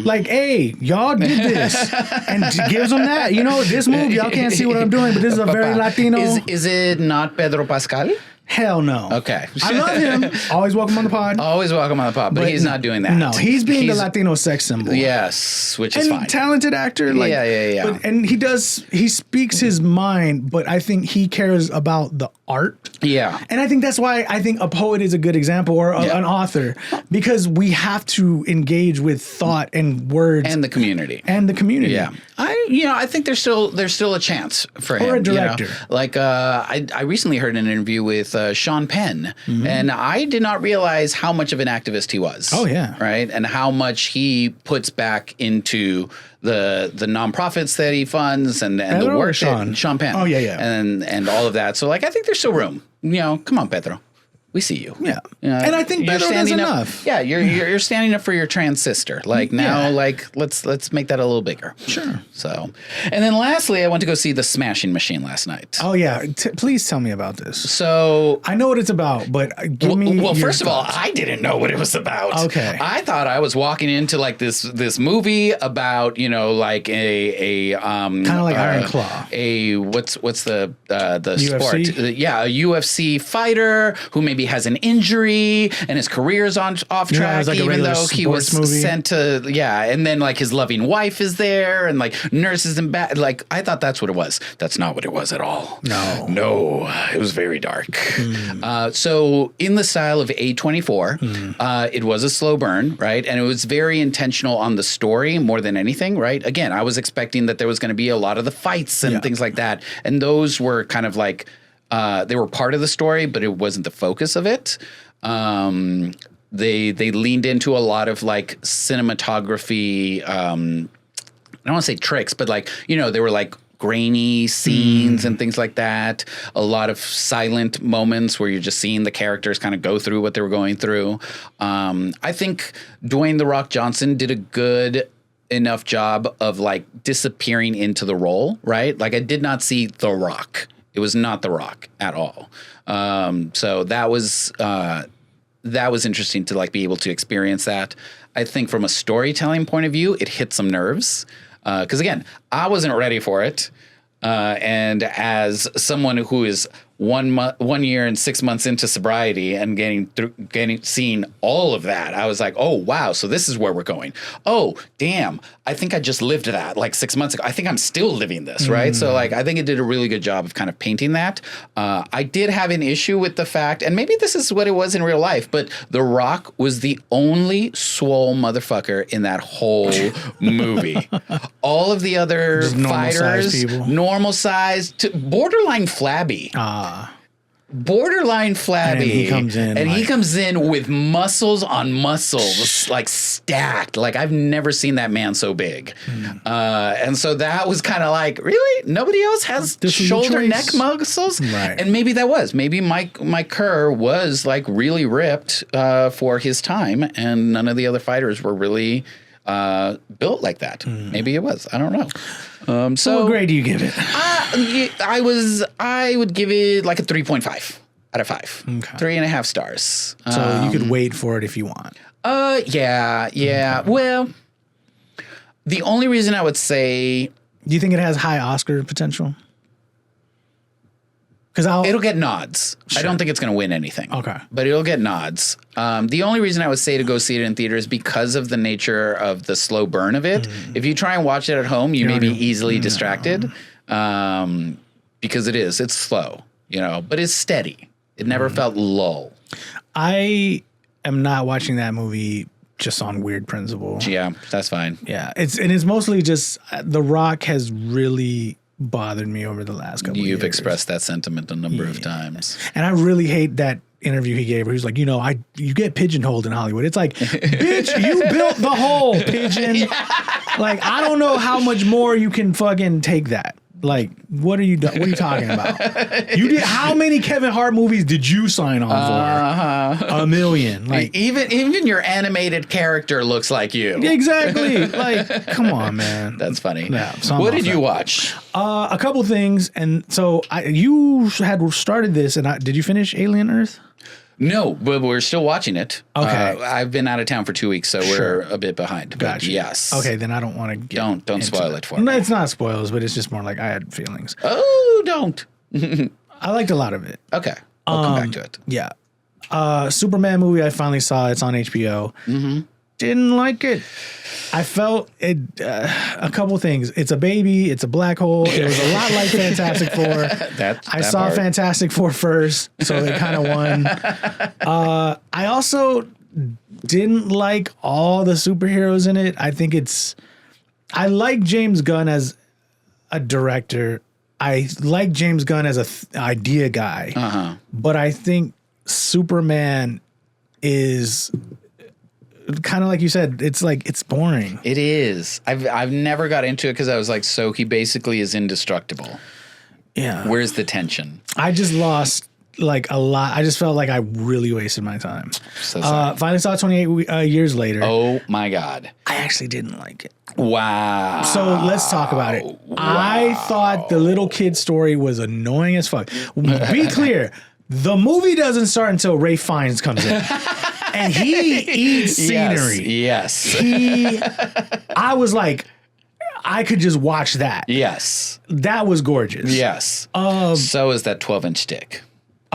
Like, hey, y'all did this. And gives them that. You know, this move, y'all can't see what I'm doing, but this is a very Latino. Is it not Pedro Pascal? Hell no. Okay. I love him. Always welcome on the pod. Always welcome on the pod, but he's not doing that. No, he's being the Latino sex symbol. Yes, which is fine. Talented actor. Like, yeah. But, and he speaks his mind, but I think he cares about the art. Yeah. And I think that's why I think a poet is a good example or an author, because we have to engage with thought and words. And the community. Yeah. I think there's still a chance for him. Or a director. You know? Like I recently heard an interview with Sean Penn, and I did not realize how much of an activist he was. Oh yeah, right, and how much he puts back into the nonprofits that he funds and the work. Sean Penn. Oh yeah, and all of that. So like, I think there's still room. You know, come on, Pedro. We see you. Yeah. And I think Pedro does enough. Yeah, you're standing up for your trans sister. Like now, like let's make that a little bigger. Sure. So, and then lastly, I went to go see The Smashing Machine last night. Oh yeah, please tell me about this. So I know what it's about, but give me. Well, first of all, I didn't know what it was about. Okay. I thought I was walking into like this movie about like a kind of like Iron Claw. What's the UFC? sport? A UFC fighter who maybe has an injury and his career's off track, like even though he was sent to and then like his loving wife is there and like nurses and like I thought that's what it was. That's not what it was at all. No, it was very dark. So in the style of A24, it was a slow burn, right? And it was very intentional on the story more than anything, right? Again, I was expecting that there was going to be a lot of the fights and things like that, and those were kind of like they were part of the story, but it wasn't the focus of it. They leaned into a lot of like cinematography. I don't want to say tricks, but like, they were like grainy scenes and things like that. A lot of silent moments where you're just seeing the characters kind of go through what they were going through. I think Dwayne "The Rock" Johnson did a good enough job of like disappearing into the role, right? Like I did not see The Rock. It was not The Rock at all. So that was interesting to like be able to experience that. I think from a storytelling point of view, it hit some nerves. Because again, I wasn't ready for it. And as someone who is 1 year and 6 months into sobriety and seeing all of that, I was like, oh, wow. So this is where we're going. Oh, damn. I think I just lived that like 6 months ago. I think I'm still living this. Right. So like, I think it did a really good job of kind of painting that. I did have an issue with the fact, and maybe this is what it was in real life, but The Rock was the only swole motherfucker in that whole movie. All of the other Just fighters, normal size, borderline flabby. Borderline flabby. And he comes in with muscles on muscles, like stacked. Like I've never seen that man so big. And so that was kind of like, really? Nobody else has shoulder neck muscles? Right. And maybe that was. Maybe Mike Kerr was like really ripped for his time, and none of the other fighters were really built like that. Maybe it was. I don't know. So what grade do you give it? I would give it like a 3.5 out of 5. Okay. 3.5 stars. So you could wait for it if you want. Yeah. Okay. Well, the only reason I would say, do you think it has high Oscar potential? Because it'll get nods. Sure. I don't think it's going to win anything. Okay. But it'll get nods. The only reason I would say to go see it in theaters is because of the nature of the slow burn of it. If you try and watch it at home, you may be easily distracted because it's slow, but it's steady. It never felt lull. I am not watching that movie just on weird principle. Yeah, that's fine. Yeah. It's mostly just The Rock has really bothered me over the last couple of years. You've expressed that sentiment a number of times. And I really hate that interview he gave where he was like, you get pigeonholed in Hollywood. It's like, bitch, you built the hole, pigeon. Like, I don't know how much more you can fucking take that. Like, what are you talking about? You did how many Kevin Hart movies did you sign on for? 1 million. Like even your animated character looks like you. Exactly. Like, come on, man. That's funny. Yeah, what did you watch? A couple things, and so you had started this, and did you finish Alien Earth? No, but we're still watching it. Okay. I've been out of town for 2 weeks, so we're a bit behind. Gotcha. Yes. Okay, then I don't want to get Don't spoil it for me. me. It's not spoilers, but it's just more like I had feelings. Oh, don't. I liked a lot of it. Okay. I'll come back to it. Yeah. Superman movie I finally saw. It's on HBO. Didn't like it. I felt it. A couple things. It's a baby. It's a black hole. It was a lot like Fantastic Four. I saw Fantastic Four first, so they kind of won. I also didn't like all the superheroes in it. I think I like James Gunn as a director. I like James Gunn as a idea guy. But I think Superman is kind of like you said, it's boring. It is. I've never got into it because I was like, so he basically is indestructible. Yeah. Where's the tension? I just lost like a lot. I just felt like I really wasted my time. So sorry. Finally saw it 28 years later. Oh my God. I actually didn't like it. Wow. So let's talk about it. Wow. I thought the little kid story was annoying as fuck. Be clear. The movie doesn't start until Ralph Fiennes comes in. And he eats scenery. Yes. I was like, I could just watch that. Yes. That was gorgeous. Yes. So is that 12-inch dick.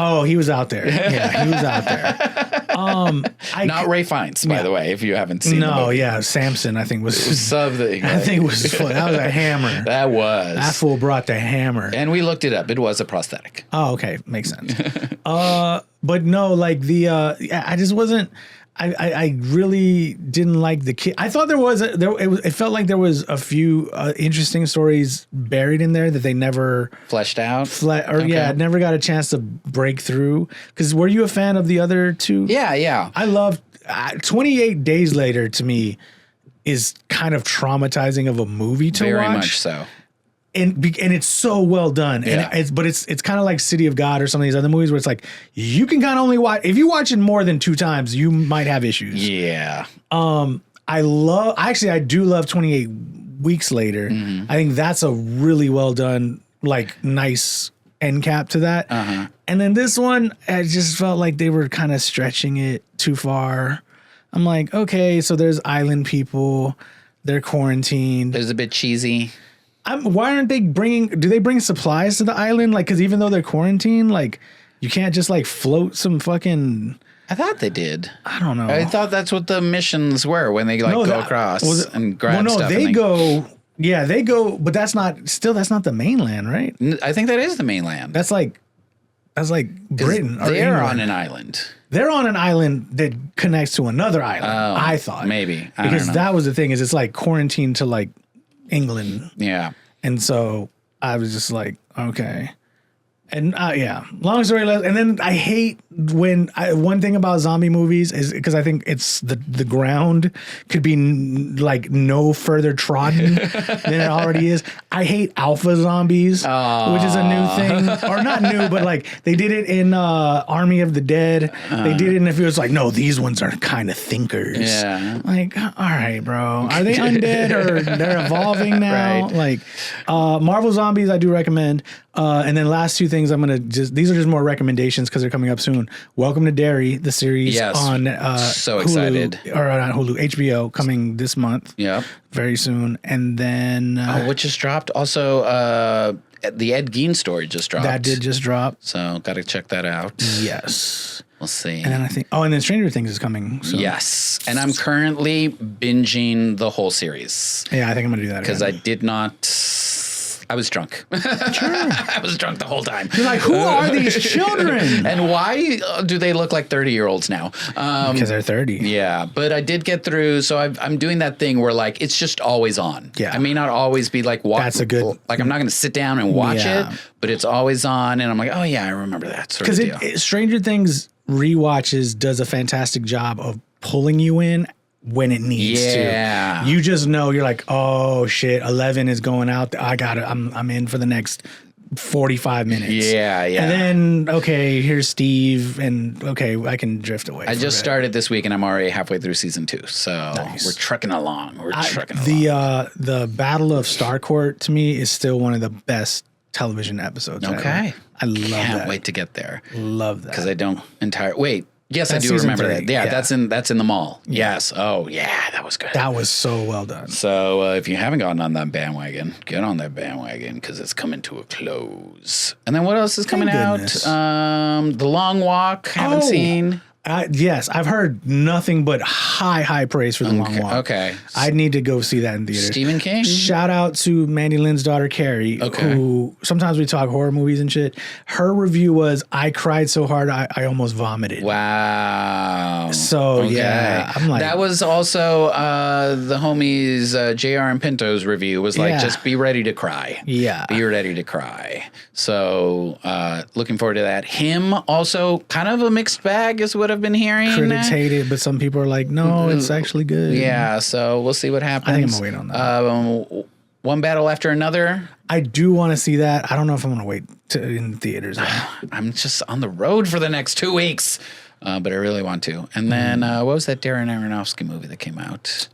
Oh, he was out there. Yeah, he was out there. Not Ralph Fiennes, by the way, if you haven't seen the movie. Yeah, Samson, I think was something. I think it was that was a hammer. That was. That fool brought the hammer. And we looked it up. It was a prosthetic. Oh, okay, makes sense. But no, like I just wasn't. I really didn't like the kid. I thought it felt like there was a few interesting stories buried in there that they never fleshed out. Never got a chance to break through. Because were you a fan of the other two? Yeah. I loved 28 Days Later. To me, is kind of traumatizing of a movie to watch. Very much so. And it's so well done. Yeah. And it's kind of like City of God or some of these other movies where it's like you can kind of only watch if you watch it more than 2 times, you might have issues. Yeah. I do love 28 Weeks Later. Mm-hmm. I think that's a really well done, like nice end cap to that. And then this one, I just felt like they were kind of stretching it too far. I'm like, okay, so there's island people, they're quarantined. There's a bit cheesy. Why aren't they do they bring supplies to the island? Like, because even though they're quarantined, like, you can't just like float some fucking. I thought they did. I don't know. I thought that's what the missions were when they like go across and grab stuff. They go. Yeah, they go, but that's not the mainland, right? I think that is the mainland. That's like Britain. They're on an island. They're on an island that connects to another island. I thought maybe because that was the thing is it's like quarantined to like England. Yeah, and so I was just like, okay. And long story less. And then I hate when one thing about zombie movies is because I think it's the ground could be like no further trodden than it already is. I hate alpha zombies, which is a new thing, or not new, but like they did it in Army of the Dead. They did it, and if it was like, no, these ones are kind of thinkers. Yeah, like all right, bro, are they undead or they're evolving now? Right. Like Marvel Zombies, I do recommend. And then last two things these are just more recommendations because they're coming up soon. Welcome to Derry, the series on so Hulu, excited. Or not Hulu, HBO coming this month. Yeah. Very soon. And then what just dropped? Also the Ed Gein story just dropped. That did just drop. So gotta check that out. Yes. We'll see. And then I think and then Stranger Things is coming soon. Yes. And I'm currently binging the whole series. Yeah, I think I'm gonna do that because I did not. I was drunk. Sure. I was drunk the whole time. You're like, who are these children? And why do they look like 30-year-olds now? Because they're 30. Yeah, but I did get through. So I'm doing that thing where like it's just always on. Yeah, I may not always be like that's a good. Like I'm not going to sit down and watch it, but it's always on, and I'm like, oh yeah, I remember that sort of deal. Because Stranger Things rewatches does a fantastic job of pulling you in when it needs to. You just know, you're like, oh shit, 11 is going out. I'm in for the next 45 minutes. Yeah. And then, okay, here's Steve, and okay, I can drift away. I just started this week, and I'm already halfway through season 2. So we're trucking along. The Battle of Starcourt to me is still one of the best television episodes. Okay. I love that. Can't wait to get there. Love that. Because I don't wait. Yes, I do remember 3. that. Yeah, that's in the mall. Yeah. Yes. Oh, yeah, that was good. That was so well done. So if you haven't gotten on that bandwagon, get on that bandwagon because it's coming to a close. And then what else is coming out? The Long Walk. Haven't seen. Yes, I've heard nothing but high praise for The Long Walk. Okay. I need to go see that in theaters. Stephen King? Shout out to Mandy Lynn's daughter, Carrie, who sometimes we talk horror movies and shit. Her review was, I cried so hard I almost vomited. Wow. So, yeah. I'm like... That was also the homies, JR and Pinto's review was like, just be ready to cry. Yeah. Be ready to cry. So, looking forward to that. Him, also kind of a mixed bag is what I've been hearing. Critics hate it, but some people are like, no, it's actually good. Yeah, so we'll see what happens. I think I'm going to wait on that. One Battle After Another. I do want to see that. I don't know if I'm going to wait in theaters. I'm just on the road for the next 2 weeks, but I really want to. And then what was that Darren Aronofsky movie that came out?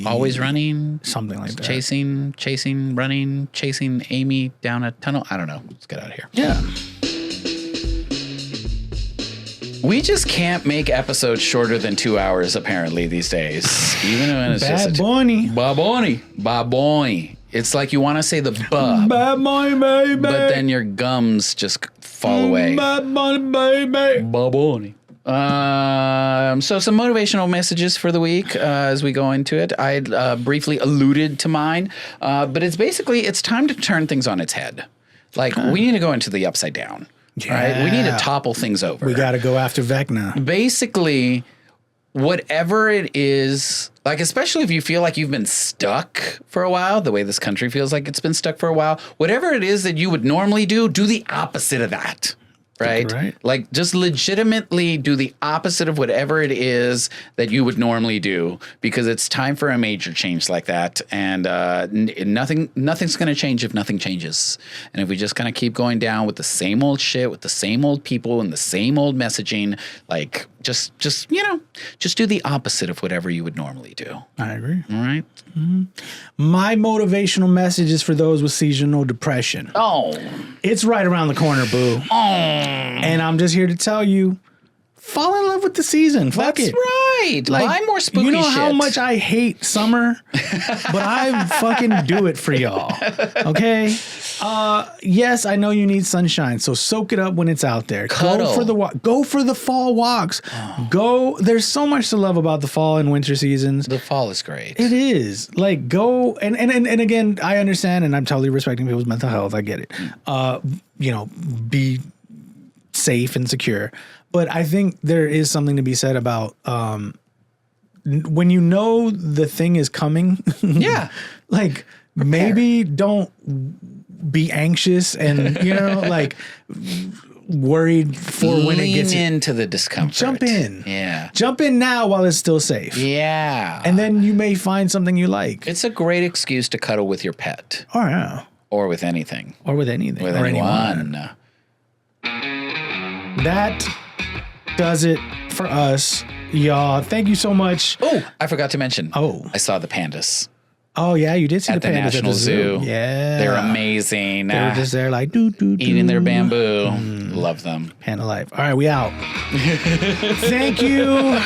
Always Running, something like that. Chasing Amy down a tunnel. I don't know. Let's get out of here. Yeah. We just can't make episodes shorter than 2 hours, apparently, these days. Even when it's Bad just Baboni. It's like you want to say the ba. Bad boy, baby. But then your gums just fall away. Bad boy, baby. Baboni. So some motivational messages for the week as we go into it. I briefly alluded to mine, but it's time to turn things on its head. Like, we need to go into the upside down. Yeah. Right? We need to topple things over. We got to go after Vecna. Basically, whatever it is, like, especially if you feel like you've been stuck for a while, the way this country feels like it's been stuck for a while, whatever it is that you would normally do the opposite of that. Right? Like, just legitimately do the opposite of whatever it is that you would normally do, because it's time for a major change like that. And nothing's going to change if nothing changes. And if we just kind of keep going down with the same old shit, with the same old people and the same old messaging, like, just do the opposite of whatever you would normally do. I agree. All right. Mm-hmm. My motivational message is for those with seasonal depression. Oh. It's right around the corner, boo. Oh. And I'm just here to tell you, fall in love with the season. Fuck That's it. right. Like, buy more spooky you know shit. how much I hate summer, but I fucking do it for y'all. Okay? Yes, I know you need sunshine, so soak it up when it's out there. Cuddle. Go for the fall walks. There's so much to love about the fall and winter seasons. The fall is great. It is. Like, go and again, I understand, and I'm totally respecting people's mental health. I get it. Be safe and secure. But I think there is something to be said about when you know the thing is coming. Yeah. Like, maybe don't be anxious and, like worried for when it gets into the discomfort. Jump in. Yeah. Jump in now while it's still safe. Yeah. And then you may find something you like. It's a great excuse to cuddle with your pet. Oh, yeah. Or with anything. Or with anything. With or anyone. That does it for us, y'all. Thank you so much. Oh, I forgot to mention. Oh. I saw the pandas. Oh, yeah, you did see At the pandas National at the zoo. Zoo. Yeah. They're amazing. They were just there like, eating their bamboo. Love them. Panda life. All right, we out. Thank you.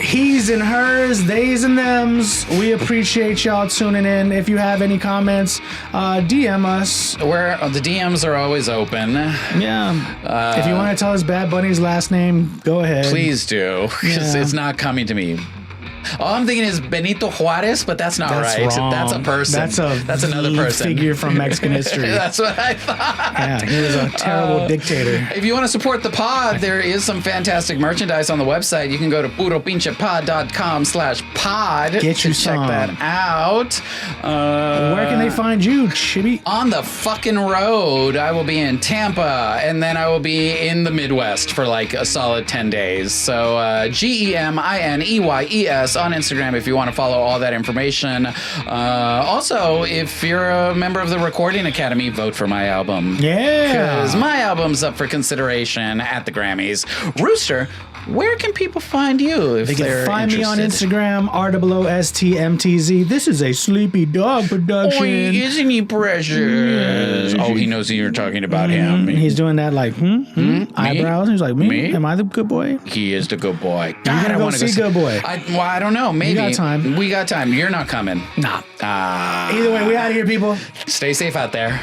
He's and hers, theys and thems. We appreciate y'all tuning in. If you have any comments, DM us. The DMs are always open. Yeah. If you want to tell us Bad Bunny's last name, go ahead. Please do, because it's not coming to me. All I'm thinking is Benito Juarez, but that's not right. Wrong. That's a person. That's another person. Figure from Mexican history. That's what I thought. Yeah, he was a terrible dictator. If you want to support the pod, there is some fantastic merchandise on the website. You can go to puropinchepod.com/pod. Get you check some. that out. Where can they find you, Chibby? On the fucking road. I will be in Tampa, and then I will be in the Midwest for like a solid 10 days. So GEMINEYES on Instagram if you want to follow all that information. Also, if you're a member of the Recording Academy, vote for my album. Yeah. Because my album's up for consideration at the Grammys. Rooster, where can people find you if They they're can find interested? me on Instagram, ROOSTMTZ. This is a Sleepy Dog production. Oh, isn't he precious? Oh, he knows you're talking about him. He's doing that like, eyebrows. He's like, Me? Am I the good boy? He is the good boy. God, gonna I go want to see Good Boy? I don't know. Maybe. got time. We got time. You're not coming. Nah. Either way, we out of here, people. Stay safe out there.